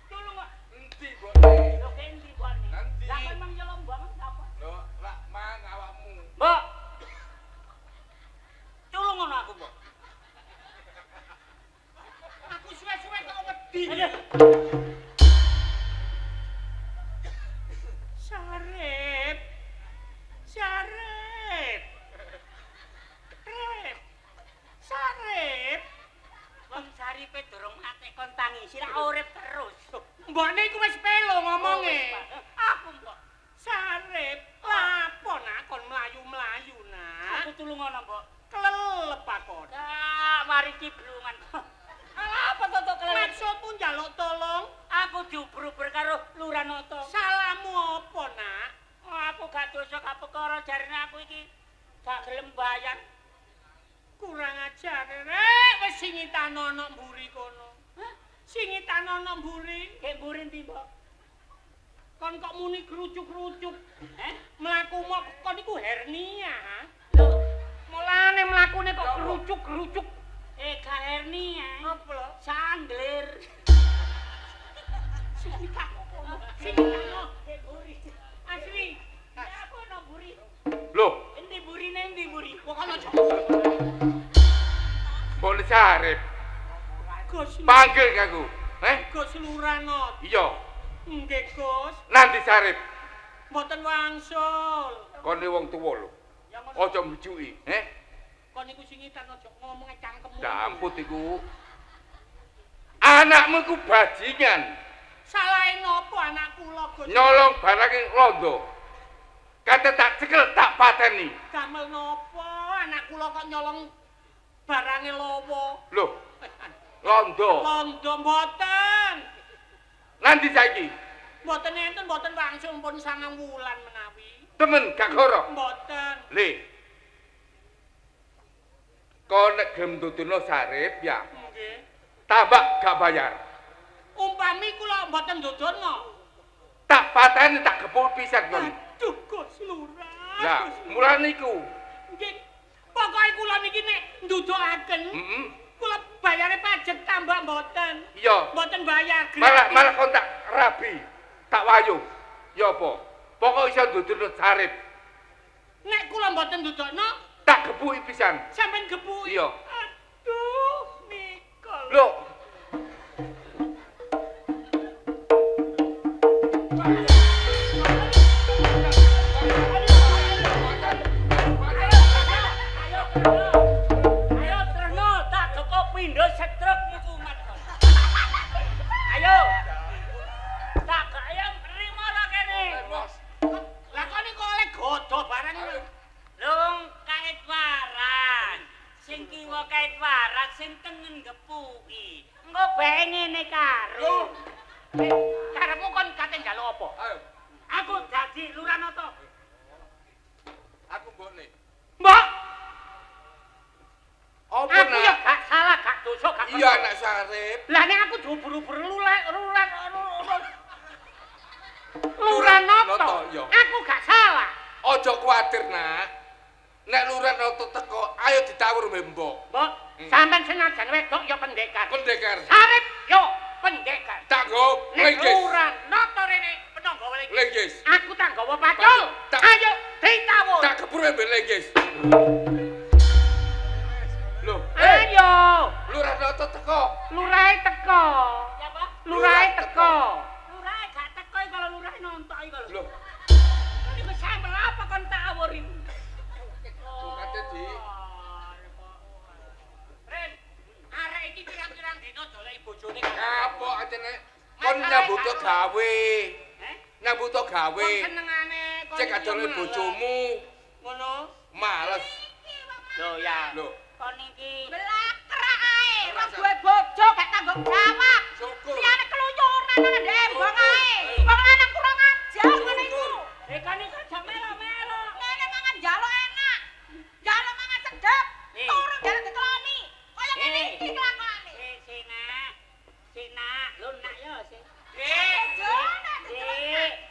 tulungan Endi mbokne? lho kendi buane Nanti. lah kok emang nyolong banget apa Lho, lak mang awakmu. Mbok tulungan aku Mbok Aku suwe-suwe kok wedi. Aduh. Sarip. Sarip. Rip. Sarip. Wong saripe durung mati kon tangisi ra urip terus. Mbokne iku wis pelo ngomonge. Aku mbok. Sarip, lapo nak kon mlayu-mlayu nak. Aku tulungan mbok. Kelelep akon. Ya mari ciblungan. Ala apa to kelelep? Maksudmu njaluk tolong? Aku diuber-uber karo Lurah Noto. Salammu apa nak? Oh, aku gak dosa gak perkara jarine aku iki gak gelem bayar. Kurang ajar rek wis singitan ana mburi kono. Hah? Singitan ana mburi. Kek mburi ndi, Mbok? Kon kok muni kerucuk-kerucuk. Mlaku Mlaku kon iku hernia, ha? lho, Mulane mlakune kok kerucuk-kerucuk. gak hernia. Apa lho? Sanglir. Singitan. Singitan kek mburi. Asli. Ya aku ana mburi. Loh, Endi burine endi mburi? Pokoke aja. mbokne Sarip. Gus. Panggil aku. Gus Lurah. Iya. Nggih, Gus. Nanti Sarip. Mboten wangsul. Kone wong tuwa lho. Ya ngono. Aja mbujuki, Kon niku singitan aja ngomong cangkemmu. Damput iku. Anakmu ku bajingan. Salahe nopo anak kula, Gus? Nyolong barang londo. Kate tak cekel tak pateni. Damel nopo anak kula kok nyolong barange lowo? Loh, londo. Londo mboten. Nanti saiki. Mboten enten mboten wangsul pun 9 wulan menawi. Temen gak goro. Mboten. Le. Kau nek gelem duduno Sarip ya, Nggih. tambak gak bayar. Umpami kula mboten dodono. Tak pateni tak gepul pisan kon. Aduh, Gus Lah, mulane iku. Nggih. Pokoke kula niki nek ndudukaken. Kula bayare pajak tambah mboten. Iya. Mboten bayar Malah gratis. kon tak rabi. Tak wayu. Ya apa? Pokok iso ndudukno sarip. Nek kula mboten ndudukno, Tak gebuki pisan. sampean gebuki. Iya. Aduh, Mikol. Lho, Ayo terno tak joko pindho setruk niku mat. Ayo. Tak ayo nrimo ra kene. Lah kok niku oleh godo barang lho. Lung kait waras. Sing kiwa kait waras sing tengen gepuki. Engko bae ngene karo. Karepmu kon kate njaluk apa? ayo. Aku dadi lurah nata. Aku mbokne. Mbok, Apa aku ya nak? gak salah, gak dosa, gak Iya anak sarip. Lah nek aku dubur-buru Lurah Noto. Noto, iya. Aku gak salah. Ojo kuwatir, Nak. Nek lurah noto teko, ayo ditawur mbok. Mbok, sampean senajan wedok ya pendekar. Pendekar. Sarip yo pendekar. Tak go Nek lenggis. Lurah Noto rene penangga lenggis. Lenggis. Aku tak nggawa pacul. Tak- Ayo ditawur. Tak kebur mbek lenggis. Lho, Ayo. lurah noto teko. Lurahe teko. Ya apa? Lurahe teko. Lurah gak teko kalau lurah nontok iki lho. Lho, Iku sambel apa kon tawur iku? kate di. Ren, arek iki pirang-pirang dina doleki bojone. Kapok aja nek kon nyambut gawe. Heh? Nyambut gawe. Kon senengane kon Cek iki adole malah. bojomu. Ngono. Males. Lho ya. Lho, Kon iki Belakrak ae, wong duwe bojo gak tanggung jawab. syukur. Liyane keluyuran nang embong ae. Wong lanang kurang ajar ngene iku. kon iki aja melo-melo. Ngene mangan njaluk enak. Njaluk mangan sedep. Nih. Turu njaluk dikeloni. Kaya ngene iki kelakuane. Sina, lu nak yo sih. Jona,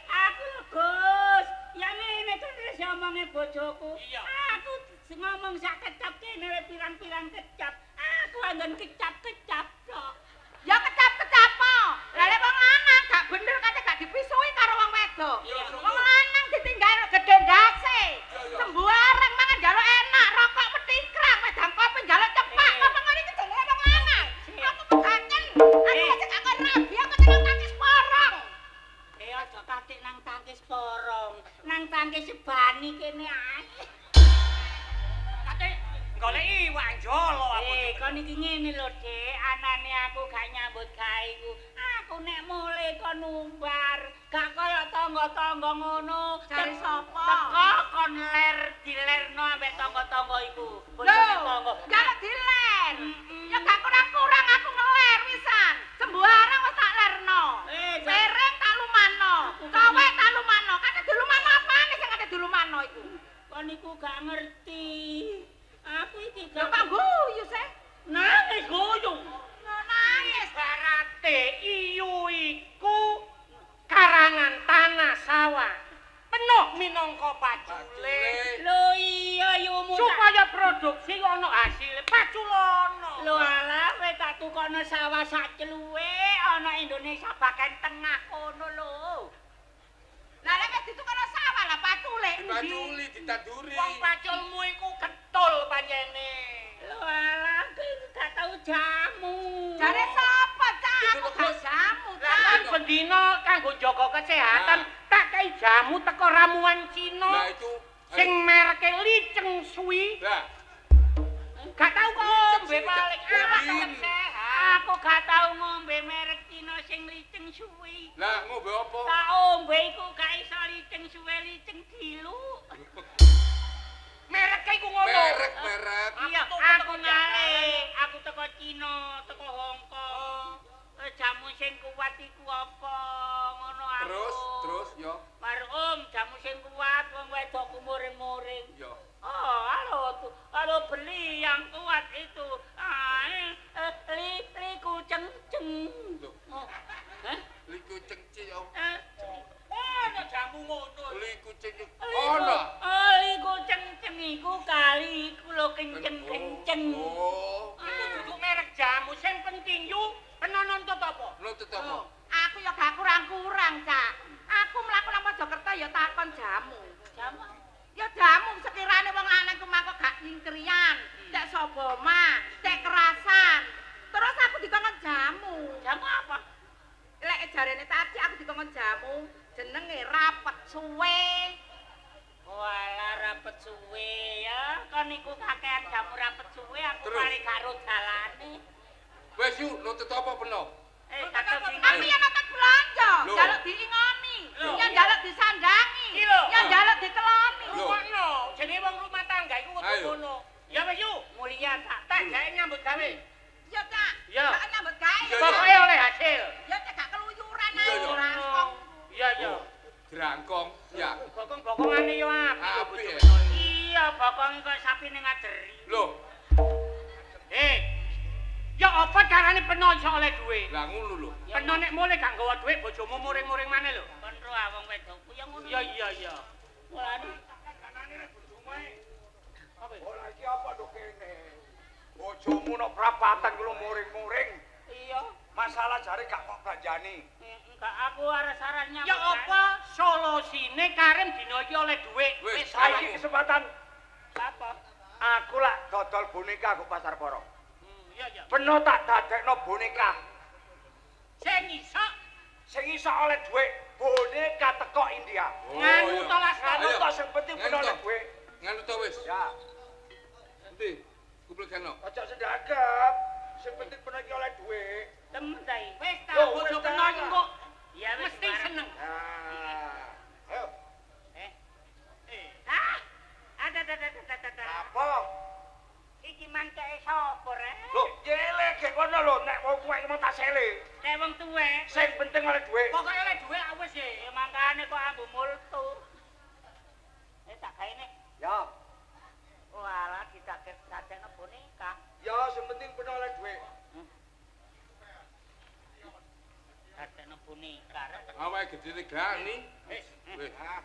Aku Gus, ya ngene kan wis omonge bojoku. Iya. Aku ngomong sak kecap kene pirang-pirang kecap. Aku anggen kecap-kecap tok. Ya kecap-kecap po. Lah lek wong lanang gak bener kate gak dipisui karo wong wedok. Iya, Wong lanang ditinggal gedhe ndase. Sembarang mangan njaluk enak, rokok petikrang, wedang kopi njaluk cepak. Apa ngene iki jenenge wong lanang? Aku pegaten. Aku aja gak kon rabi, aku jeneng tangkis porong. Aja katik nang tangkis porong, nang tangkis sebani kene ae. Kate goleki iwak jolo aku. Kon iki ngene lho, Dik. Anane aku gak nyambut gawe iku. Aku nek mulai kon numbar, gak kaya tangga-tangga ngono. Cari sapa? Teko kon dilerno ambek tangga-tangga iku. Lho, Tangga. jaluk diler. Ya gak kurang-kurang aku ngeler wisan. Sembarang wis tak lerno. Piring tak lumano, cowek tak lumano. Kate dilumano apane sing kate dilumano iku? Kon iku gak ngerti. Aku iki Ya gak kok guyu sih. nangis guyu. Nangis. Barate iyu iku karangan tanah sawah. Penuh minangka pacule. Lho iya yumu Supaya produksi ana hasil paculono. Lho alah kowe tak tukono sawah sak celuwe ana Indonesia bagian tengah kono lho. Lah lek wis ditukokno sawah lah pacule endi? Dipaculi, ditanduri. Wong paculmu iku ketul panjene. Lho alah kowe gak tau jamu. Jare sapa cah? Aku gak jamu Lah kan cah. bendina kanggo jaga kesehatan tak kei jamu teko ramuan Cina Nah itu. sing mereke Liceng Sui. Lah, Gak tau kok ngombe paling awak Bin. sehat. Aku gak tau ngombe merek Cina sing liceng suwi. lah ngombe apa? Tak ombe iku gak iso liceng suwe liceng dilu. Mereke iku ngono. Merek. Iya, Aku ngalih, aku teko Cina, teko Hong Kong. Jamu sing kuat iku apa? Ngono aku. Terus yo. Marum jamu sing kuat wong wedok muring-muring. Yo. Oh, halo beli yang kuat itu. Li kuceng. Loh, Oh, hah? liku cengci yo. Ono jamu ngono. Liku cengci. Liku- Ono. Oh, suwe ya. Kon niku kakean jamu rapet suwe aku Terus? mari karo dalane. Wes yuk, nutut apa peno? Kata Kami yang nonton belanja, Loh. jaluk diingoni, Loh. yang jaluk disandangi, Iki lho. yang jaluk dikeloni. Loh. Rumakno, jenenge wong rumah tangga iku kudu Ayo. ngono. Ya wis yuk, mulia tak gawe nyambut gawe. Ya tak, Ya. tak nyambut gawe. Ya, ya. Pokoke oleh hasil. Ya tak gak keluyuran Iya, ae. iya. Raskong. Iya, iya. Jerangkong, ya. Bokong-bokongane yo apik. Apik, ya. Iya, bokong kok sapine ngaderi. Loh, Ya apa carane peno iso oleh dhuwit? lah ngono lho. Peno nek mulih gak nggawa dhuwit bojomu muring-muring maneh lho. Kon ro wong wedokku ya ngono. Iya iya iya. Mulane Ora iki apa to kene? Bojomu nok prapatan kulo muring-muring. iya. Masalah jare gak kok belanjani. Enggak aku arah-arah nyambut. Ya apa solusine Karim dina iki oleh dhuwit. Wis, Saiki kesempatan apa? aku lak dodol boneka kok pasar Porong. Iya iya. Peno tak dadekno boneka. Sing iso Sing iso oleh dhuwit boneka teko India. nganu to Las Nganu Ayo. tok sing penting peno Nganu oleh to. dhuwit. Nganu to wis. Ya, Endi? Kumpul kano. aja sendagap. Sing penting peno iki oleh dhuwit. temen ta iki. Wis ta Loh, bojo wis kena ta. iki kok. Ya mesti seneng. Nah. Ayo, Ada. apa? Iki mangkake sapa rek? Lho, nyele gek kono lho, nek wong tuwek mau tak sele. Nek wong tuwek Sing penting oleh dhuwit. pokoke oleh dhuwit wis ya mangkane kok ambu multu. Tak gaene. Ya, Walah kita dadekno boneka. ya sing penting peno oleh dhuwit. Dadekno boneka rek. Awake gedene gani. Wis. Wis. Nah,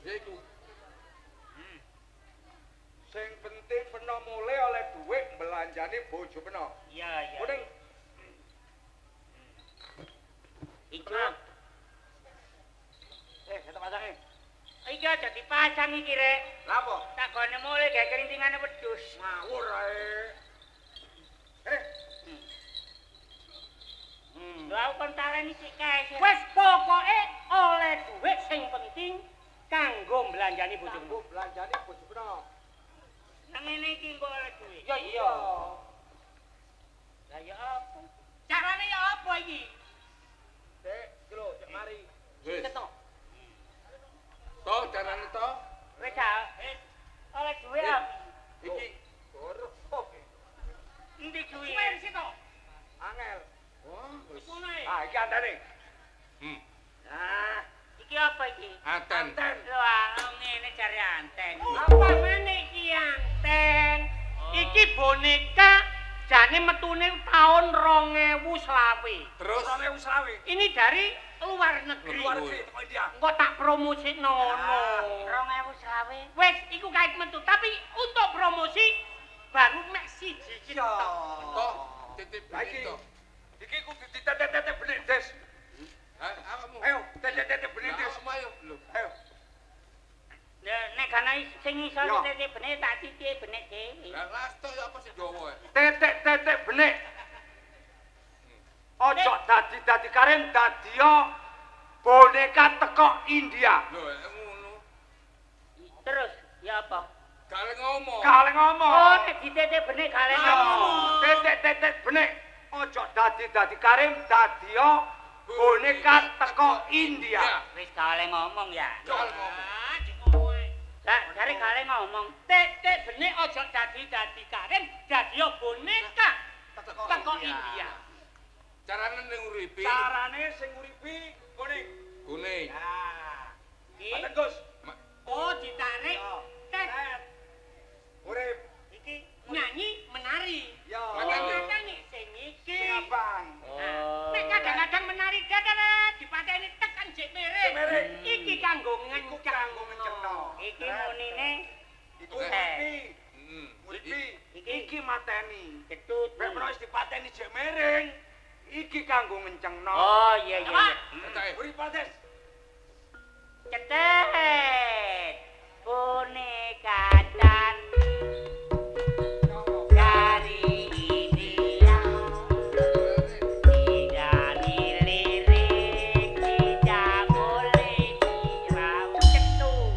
Ya iku. sing penting peno mulai oleh dhuwit belanjane bojo peno. Iya iya. Kuning. Iku. Kita pasange. Iki aja dipasang iki rek. Lha apa? Tak gone mulai gawe kerintingane wedhus. Ngawur ae. Lha aku kon tareni sik kae. Wis pokoke oleh dhuwit sing penting kanggo belanjani bojomu. Bu belanjane bojo peno. Nang ngene iki engko oleh dhuwit. Ya iya. Lah ya apa? Carane ya apa iki? Dek, iki lho, cek mari. Wis. Ketok. To carane to. Wis ta. Oleh dhuwit apa? Iki Goro. Endi dhuwit? Wis to. Angel. wah, wis. Ngono ae. Ah, iki andane. Hmm. Nah, Iki apa iki? Aten. ten. Lha ngene jare anten. Apa meneh iki anten? Iki boneka jane metune tahun 2020. Terus 2020. Ini dari luar negeri. Luar negeri teko India. Engko tak promosikno ngono. 2020. Wis iku kait metu, tapi untuk promosi baru mek siji Ya. to titip Lagi. to. Iki kudu ditetek-tetek benih, Des. Ha, awakmu. Ayo, tetek-tetek benih, Lah, Des. awakmu ayo. Lho. Ayo. Nek kana sing iso Ya. titip benih tak titip benih dhewe. Lah lasto ya apa sing Jawa ya? Tetek-tetek benih. Ojo dadi Karim dadio boneka teko India. Lho, ngono. Terus ya apa? Gale ngomong. Kale ngomong. Oh, nek dititip benih kalian ngomong. Tetek-tetek benih. Ojo dadi Karim dadio boneka teko India. Wis kalian ngomong ya. Gale ngomong. Lah, dari kalian ngomong, tetek benih ojo dadi Karim, dadi boneka teko India. Carane ning uripi. Carane sing nguripi kuning. Kuning. Nah, Iki Pak Gus. oh ditarik, tet. Urip. Iki nyanyi menari. Ya. Kadang-kadang nih sing iki. Sing abang. Nah, nek kadang-kadang menari dadar dipateni tekan jek miring. Jek miring. Iki kanggo Iku kanggo ngencengno. Iki munine Iku nguripi. Heeh. Nguripi. Iki. Iki mateni. ketut. Nek menawa wis dipateni jek miring, iki kanggo ngencengno. Oh iya iya iya. Cetae. Urip Des. Cetet. Boneka dan dari India. Tidak dilirik, tidak boleh dirau. Ketut.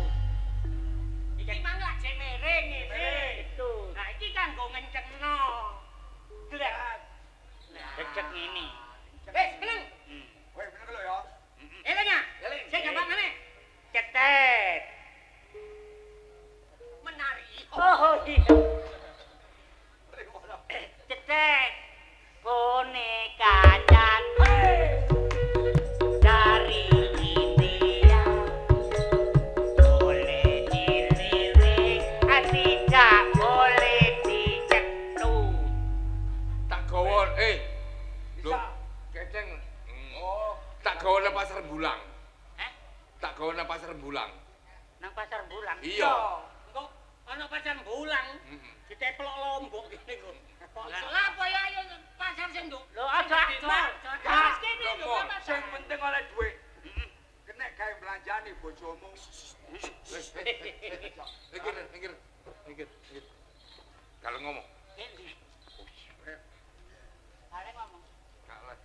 Iya. Engko ana pasar bulang. Diteplok lombok kene kok. Lah apa ya ayo pasar sing nduk. Lho aja. Gas kene lho. Sing penting oleh dhuwit. Kenek gawe belanjani bojomu. Minggir. Kalau ngomong. Arek ngomong. Kalah.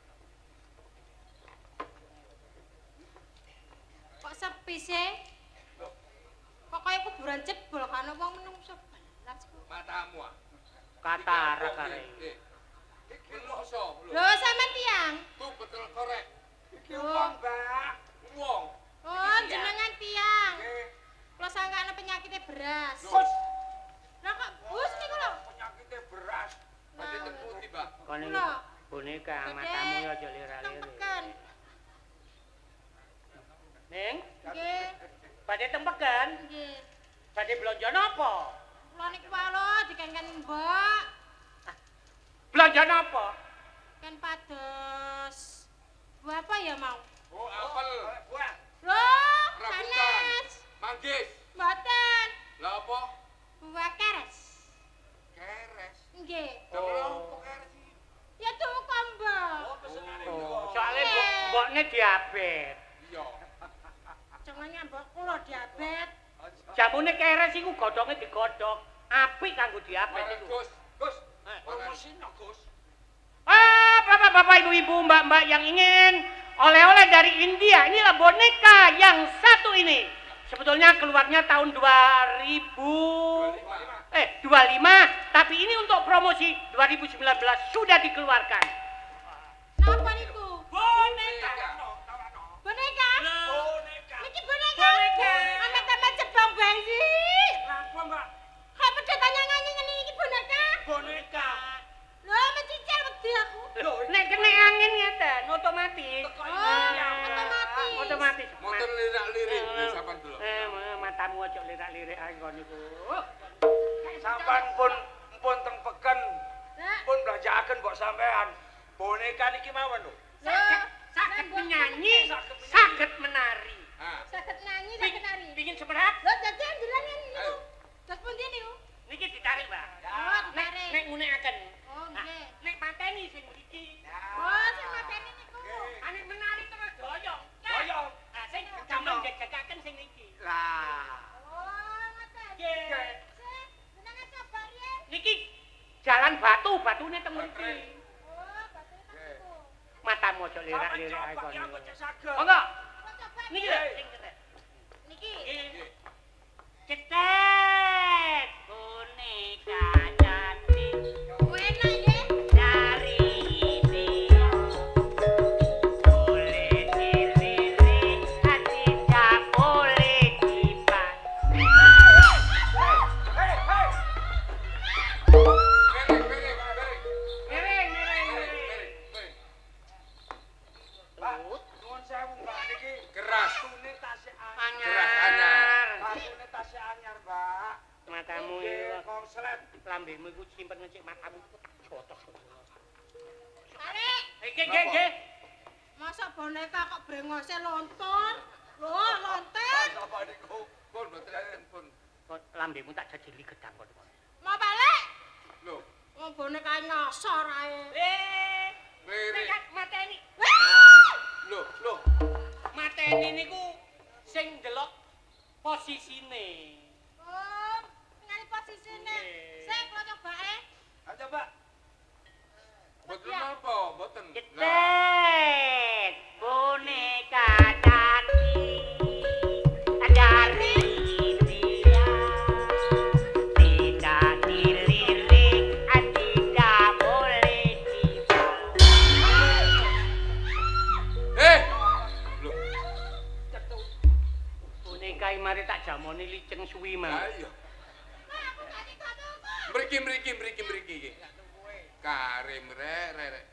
Kok sepi sih? Kok kaya kuburan jebol kan wong menungso belas. Matamu ah. Katara kare. Iki lho. Lho sampean tiang. Tuh betul korek. Iki wong, Mbak. Wong. Oh, jenengan tiang. Nggih. Kula sangkane penyakitnya beras. Gus. Lah kok bus niku lho. Penyakitnya beras. Badhe teputi, Mbak. Kone Lho. boneka matamu ya aja lira-lira. Tempekan. Ning, Nggih. badhe tempekan, Nggih. badhe blonjo napa? Kula niku wae dikenken Mbak. Blonjo napa? Kan pados. Buah apa ya mau? Oh, apel. Buah. Loh, Rambutan. panas. Manggis. Mboten. Lah apa? Buah keres. Keres. Nggih. Apa keres iki? Ya tuku Mbak. Oh, soalnya mbokne diabet. Iya. Jenenge mbok kula diabetes. Jamune keres iku godhonge digodhog. Apik kanggo diabet iku. Gus. Gus. Promosino, Gus. Bapak-bapak, ibu-ibu, mbak-mbak yang ingin oleh-oleh dari India, inilah boneka yang satu ini. Sebetulnya keluarnya tahun 25, tapi ini untuk promosi 2019 sudah dikeluarkan. Napa niku? Boneka. Boneka? Boneka. Niki boneka? Amat-amat cebong bangi. Apa, Mbak? Kok pedhe tanya nganyi ngene iki boneka? Boneka. Lho, mencicil wedi aku. Nek kena angin ngeten, otomatis. Otomatis. Motor lirak-lirik sampean delok. Matamu aja lirak-lirik ae kon niku. Sampan pun teng peken. Lah, Pun belanjaaken mbok sampean. Boneka niki mawon lho. Saged menyanyi, saged menari. Ah, saged nyanyi saged nari. Pingin semerhat? Lho, dadi ndelenge niku. Ayo. Terus pundi niku? Niki ditarik, Mbak. Oh, ditarik. Nek ngunekaken. Oh, nggih. Nek mateni sing mriki. Oh, sing mateni niku. Anek menari terus doyong. Doyong. Ah, sing gampang jagaken sing niki. Lah. Oh, ngoten. Nggih. Sik, jenengan sabar ya. Niki jalan batu, batune teng mriki. Oh, batune tak niku. Matamu aja lirak-lirik ae kon. Ya kok saged. Monggo. Kok coba Niki lho sing cetek. niki. Nggih. Cetek boneka cantik Oh, enak ya. dari India. Boleh dilirik, tidak boleh dipas. Miring. Pak, nuwun sewu, Mbak niki. keras. Batune tasih anyar. Anyar. Batune tasih anyar, Mbak. Matamu Nggih, iki kongslet. lambemu iku simpen ngecek matamu botok. Tarik. Nggih. Masa boneka kok brengose lontor? Loh, lontor. Sapa niku? Pun mboten pun. Kok lambemu tak jajili gedang kok. Mau balik? Lho, Wong boneka nyosor ae. lirik. Nek mateni. Lho. Mateni niku sing ndelok posisine. Oh, ngali posisine. Sik kula cobake. Ayo coba. Mboten napa, mboten. Lah, Cetek boneka cantik dari India. Tidak dilirik, tidak boleh dipas. Lho, Boneka iki mari tak jamoni liceng suwi lah mang. iya. Aku gak dikatu kok. Mriki iki. Karim rek.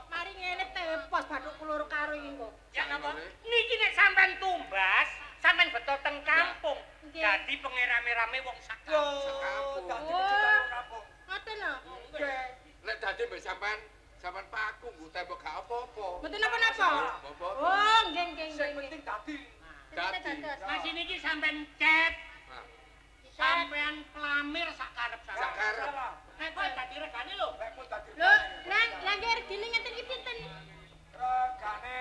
Mari ngene tempos bathuk keloro karo iki kok. Ya napa? Niki nek sampean tumbas, sampean beto teng kampung. Nggih. Dadi pengerame-rame wong sak Sekampung. Oh. Kampung. Ngoten lho. Nek dadi mbek sampean paku nggo tembok gak apa-apa. Mboten napa-napa. Apa-apa. Oh, nggih. Sing penting dadi. Dadi. Mas niki sampean cet Sampean pelamir sakarep Sakarep. Nek kowe dadi regane lho. Lho, nang nggih regine ngeten iki pinten? Regane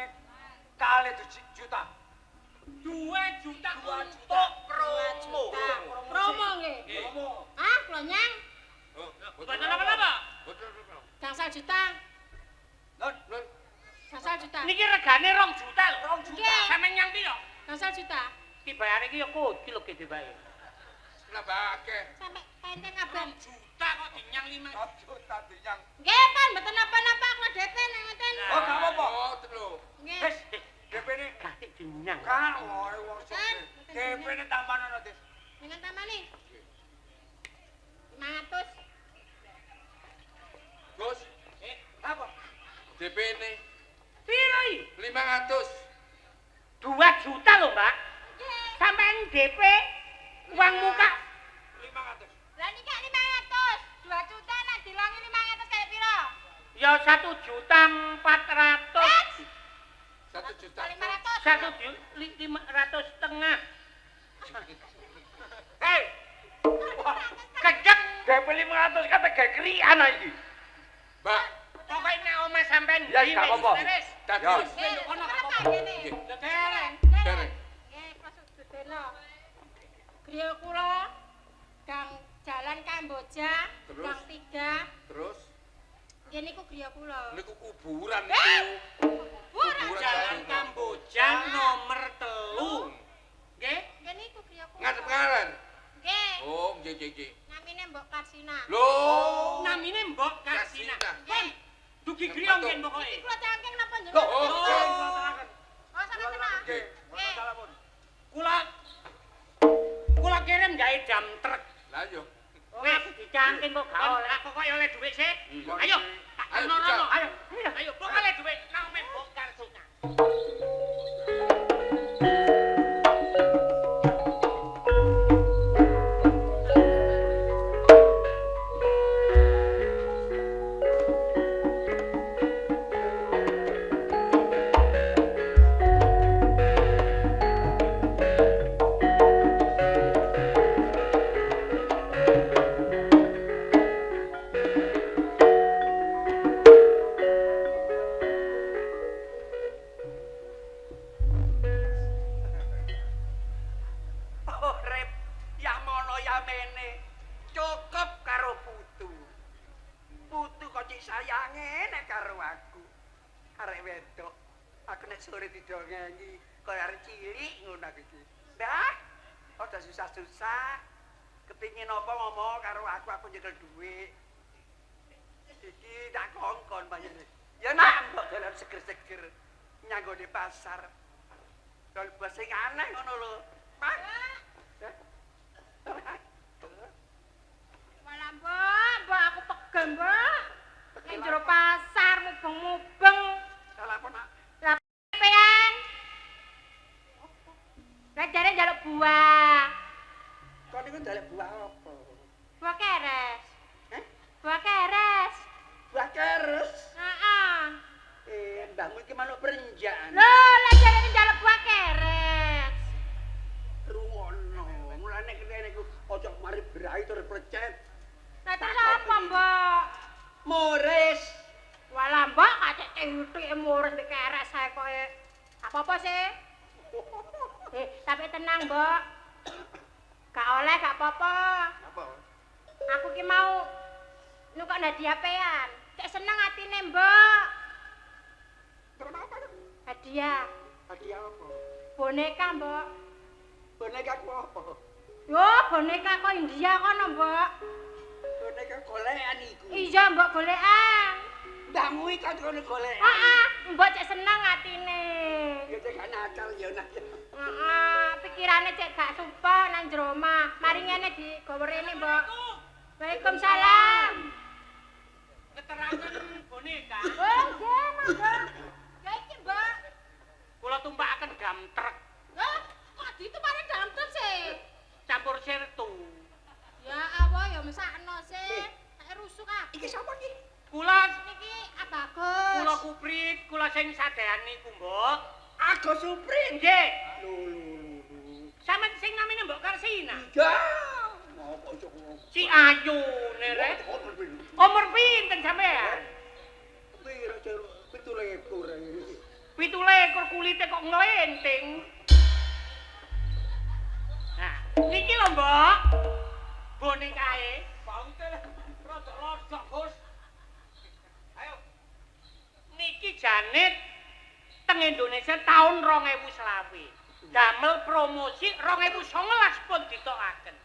kali 2 juta. 2 juta untuk promo. Promo nggih. Promo. Ah, klonyang. Bukan apa-apa. Gangsal juta. Lon, Gangsal juta. Niki regane 2 juta lho. 2 juta. Nggih. Sampeyan nyang piro? Gangsal juta. Ki bayare iki ya kudu lho ki dibayar. Nambahke. Sampai enteng kabeh. 2 juta kok dinyang 5. 2 juta dinyang. Nggih, Pan, mboten napa-napa kula DP nang ngeten. Oh, gak apa-apa. Oh, lho. Nggih. Wis, DP ini Kasih dinyang. kan wae wong Kan, sugih. DP ini tambahan Dis. Dengan tamani. 500. Gus, Apa? DP ini Piro iki? 500. 2 juta lho, Mbak. Sampeyan DP uang muka 500. Lah niki 500. 2 juta nek dilongi 500 kayak piro? ya 1 juta 400. 1 juta. 500. 1.500 setengah. Hei, Kejek. DP 500 kata gak krian iki. Mbak, Pokoknya nek omah sampean Ya, gak apa-apa. beres. tadi Ya. wis. Nggih, Ono ono apa? apa ngene? Nggih. Dereng. Dereng. Nggih, masuk sedena. Griya kula Gang Jalan Kamboja, Terus? Gang 3. Terus Nggih niku griya kula. niku kuburan niku. Kuburan. Jalan Kamboja nomor 3. Nggih. Nggih niku griya kula. Ngadep ngaran. Nggih. Oh, nggih nggih nggih. Namine Mbok Karsina. Loh. Namine Mbok Karsina. Karsina. Pun dugi griya ngen pokoke. Kula cangking napa Loh, jenengan? oh, Oh. Oh, sama tenang. Nggih. Nggih. Kula kirim gawe jam truk. Lah yo. Wis dicangking kok gak oleh. Aku kok oleh dhuwit sih. Iya. Ayo, tak Ayo, rono. bisa. Ayo. Ayo, kok oleh dhuwit nang Mbok Karsina. Urip ya mono ya mene cukup karo putu. Putu kok cik sayange nek karo aku. Arek wedok. Aku nek sore didongengi kaya arek cilik ngono aku iki. Mbah, aja susah-susah. Kepingin apa ngomong karo aku nyekel dhuwit. Iki tak kongkon bayane. Ya nak mbok dalan seger-seger nyanggone pasar. Dol basa sing aneh ngono lho. Pak. Malah mbak aku pegel mbak. Ning jero pasar mubeng-mubeng. Salah apa nak? Lah pean. Lah jare njaluk buah. Kok niku dalek buah apa? Buah keres. Hah? Buah keres. Buah keres. Heeh. Mbahmu iki manuk berenjak. Lho, lah jare njaluk buah keres. Ruwono. Mulane kene iku aja mari brai tur plecet. Lah terus apa mbak? Mores. Walah mbak kacek cewek murah di keres saya kowe. Apa-apa sih? Tapi tenang mbak. Gak oleh gak apa-apa. Apa? Aku ki mau nukok hadiah pean. Cek seneng atine mbak. Terus apa? Hadiah. Hadiah apa? Boneka mbak. Boneka ku apa? Yo boneka kok India kono mbak. Boneka golekan iku. Iya mbak golekan. Mbahmu iki kan kono golekan. Heeh, mbak cek seneng atine. Ya cek gak nakal ya nak. Heeh, pikirane cek gak sumpah nang jero omah. Mari ngene digawe rene, Mbak. Waalaikumsalam. Keterangan boneka. Oh, nggih, monggo. Ya iki, Mbak. Kula tumpakaken gam truk Lah, kok ditumane dampet sih? campur sirtu. Ya Allah, ya mesakno sih. Tak rusuk ah. Iki sapa iki? Kula Niki Abagus. kula kuprit, kula sing sadayane niku, Mbok. Agus Suprin. Nggih. Lho. Sampeyan sing namine Mbok Karsina. Ya. ayune rek. Umur pinten sampean? Piro jero 17. 17 kulite kok nglenting. Nah, niki lho, Mbok. Bonekae. Baute rodok-rodok, Bos. Ayo. Niki Janet teng Indonesia tahun 2020. Damel promosi 2019 pun ditokaken.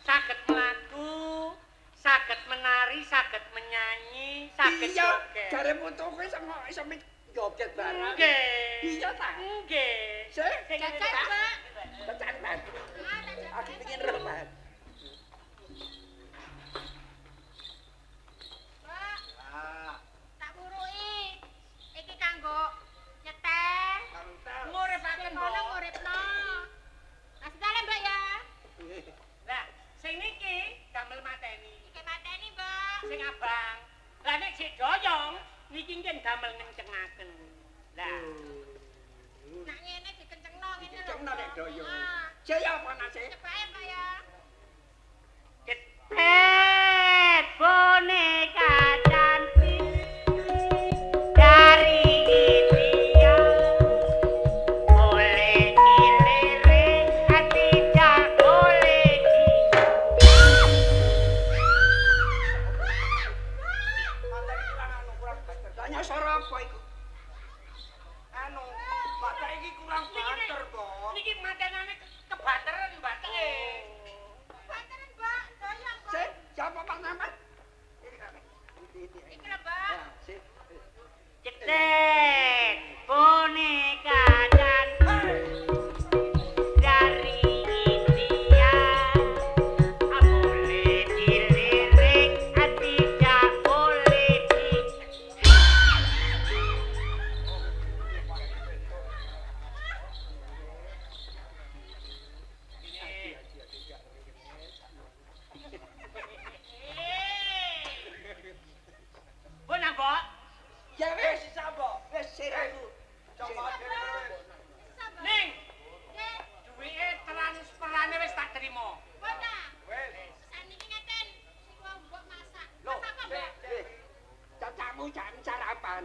Saged mlaku, saged menari, saged menyanyi, saged joget. Jare putuku iso joget bareng. Nggih. Iya ta? Nggih. Sik, Sing Jajan, ngene, Pak. Mbak. Tecan, Mas. Aku pengen roh, Mas. Mbak, Ah, tak buruki. Iki kanggo nyetel. Nguripaken, Ngono Mbok. nguripno. Kasih dalem, Mbak ya. Lah, sing niki damel mateni. Iki mateni, Mbak. Sing abang. Lah nek sik doyong niki ngen damel ngencengaken. Lah, Nak ngene dikencengno ngene lho. Dikencengno nek doyong. Ah, Sik ya apa nase? Cepake, Mbak ya. Cetet boneka cantik dari India. Oleh dilirik tidak boleh Materi kurang anu, kurang banter. Lah nyosor apa iku? Anu, materi iki kurang banter, Mbok. Niki matenane kebateren Mbak Teh. Banteran, Mbak. Doyong, Mbak. Sik, siapa Pak Samad? Iki lho, Mbak. Ya, sik. Cetet boneka cantik dari India. Boleh dilirik, tidak boleh Pun apa? Ya wis, sapa? Wis sik aku. coba dhewe. Ning, duwike transferane wis tak terima. Bona. Wes. Saniki ngeten. Sing wong mbok masak. Loh, Masak apa, Mbak? sik. Cacamu jam sarapan.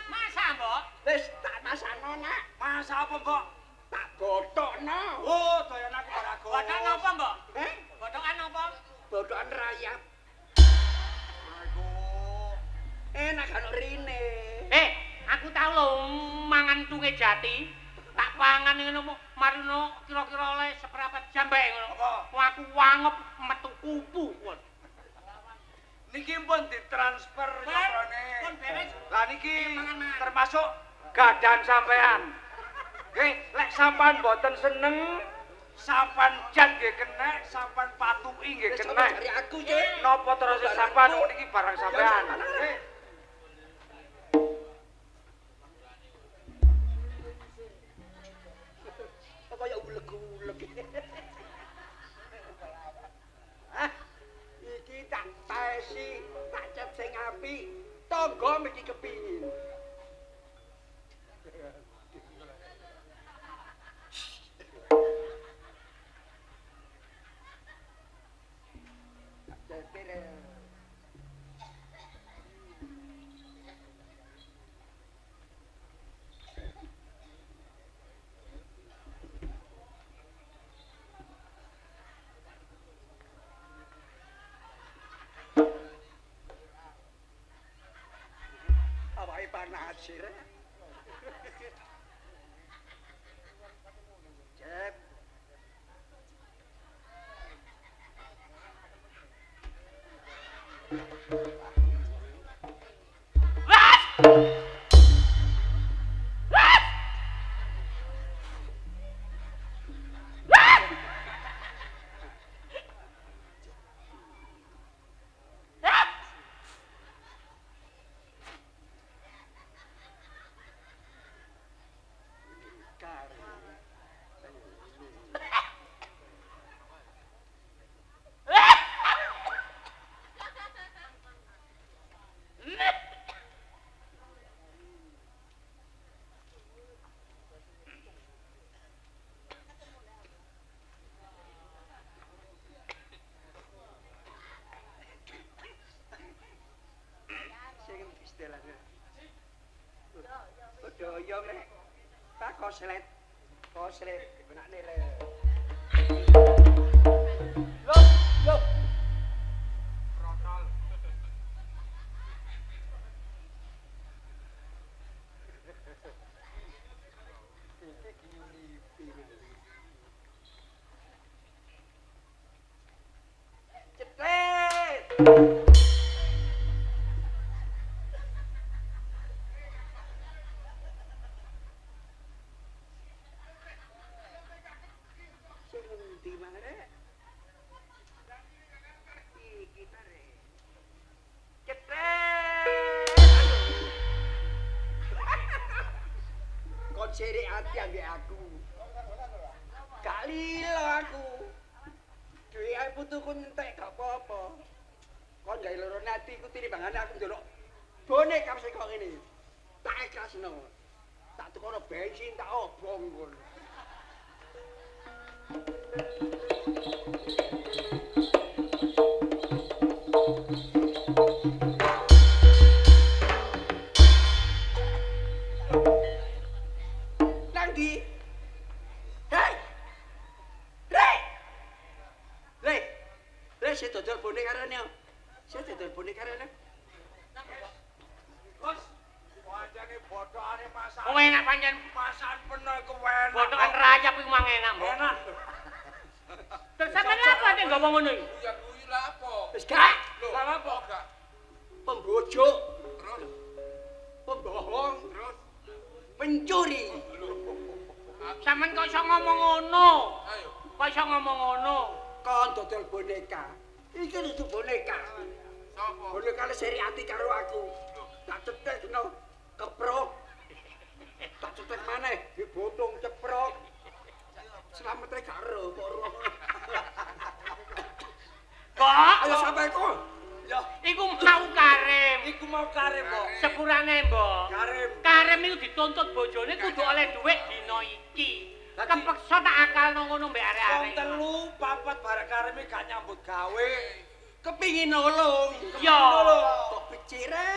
Masa, Mbok? Wis tak masakno, Nak. Masa apa, Mbok? Tak botokno. Oh, doyan aku ora go. Bodokan apa, Mbok? Eh, Bodokan apa? botokan rayap. Aduh. Enak kan rine. Aku tahu lho mangan tunge jati. Tak pangan ngono marino kira-kira oleh seperempat jam bae ngono. Apa? Wah, aku wangep metu kupu. Pun. Niki pun ditransfer nyobrone. Pun beres. Lah niki Mangan-mangan. termasuk gadan sampean. Nggih, lek sampean boten seneng sampan jan nggih kenek, sampan patuki nggih Wis kenek. dari aku, Cik. Napa terus sampan niki barang sampean. Ya, sampean. Nggih. Kok kaya uleg-uleg. Ah, iki tak tesi, tak cet sing apik. Tangga mesti kepingin. Awake panasir. Cep. koslet. Koslet benakne le. Loh. Protol. Cepet. Sing endi mare? Iki tare. Cepet. Kok ciri ati ambek aku. Gak lilo aku. Duwe ae putuku nyentek gak apa-apa. Kon gawe loro ati ku tinimbangane aku ndelok boneka sing kok ngene. Tak ikhlasno. Tak tukono bensin tak obong kon. Nang ndi? Hei! Rek, saya dodol boneka karene. Saya dodol boneka karene. Bos, wajane bodhokane masak. Wong enak pancen Masakan penuh iku enak. bodokan rayap iku mang enak, Mbok. Enak. Terus sampeyan apa nek ngomong ngono iki? Ya kuwi lah apa? Wis gak? Loh, Lah apa? Gak. Pembojuk, Terus, pembohong, terus. pencuri. Sampeyan kok iso ngomong ngono? Ayo. Kok iso ngomong ngono? Kon dodol boneka. Iki dudu boneka. Sopo? Bonekane seri ati karo aku. Tak cetekno keprok. Tak cetek maneh dibotong ceprok. Selametnya karo kok. Kok? Ayo sampai kok. Ya, Iku mau Karim. iku mau Karim kok. Sepurane, Mbok. Karim. Karim iku dituntut bojone kudu oleh dhuwit dina iki. Kepeksa tak akalno ngono mbek Wong arek-arek. telu papat bareng Karim iki gak nyambut gawe. Kepingin nolong. Ya. Kok becire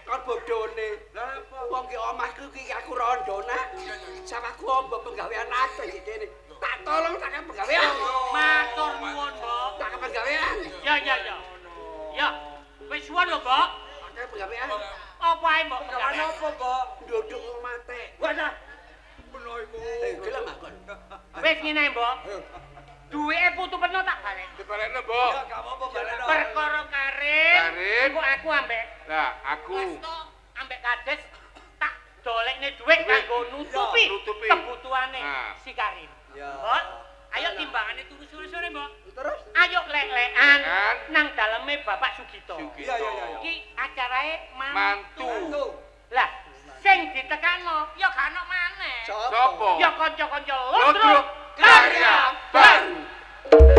kon bodone. Lah apa? Wong ki omahku iki aku rondo nak. Sama aku ombo penggawean akeh iki kene. Tak tolong tak penggawean. Matur nuwun, Mbok. Tak penggawean. Ya. Ya. Wis suwun lho, Mbok. Akeh penggawean. Apa ae, Mbok? Penggawean apa, Mbok? Nduduk mate. Wadah. Bener iku. Gelem akon. Wis ngene, Mbok. Ayo. Duwike putu peno tak balik. Dibalekno, Mbok. Ya gak apa-apa balekno. Perkara Karim. Karim. Iku aku ambek Lah, aku. Wasto ambek Kades tak dolekne dhuwit kanggo nutupi nutupi. kebutuhane Nah. si Karim. Ya. Mbok, ayo timbangane turu sore-sore, Mbok. Terus? Ayo lek-lekan Kan? nang daleme Bapak Sugito. Sugito. Iya. Iki acarae Mantu. Mantu. Lah, sing ditekano ya gak ono maneh. Sopo? Ya kanca-kanca Lodruk Lodruk karya baru.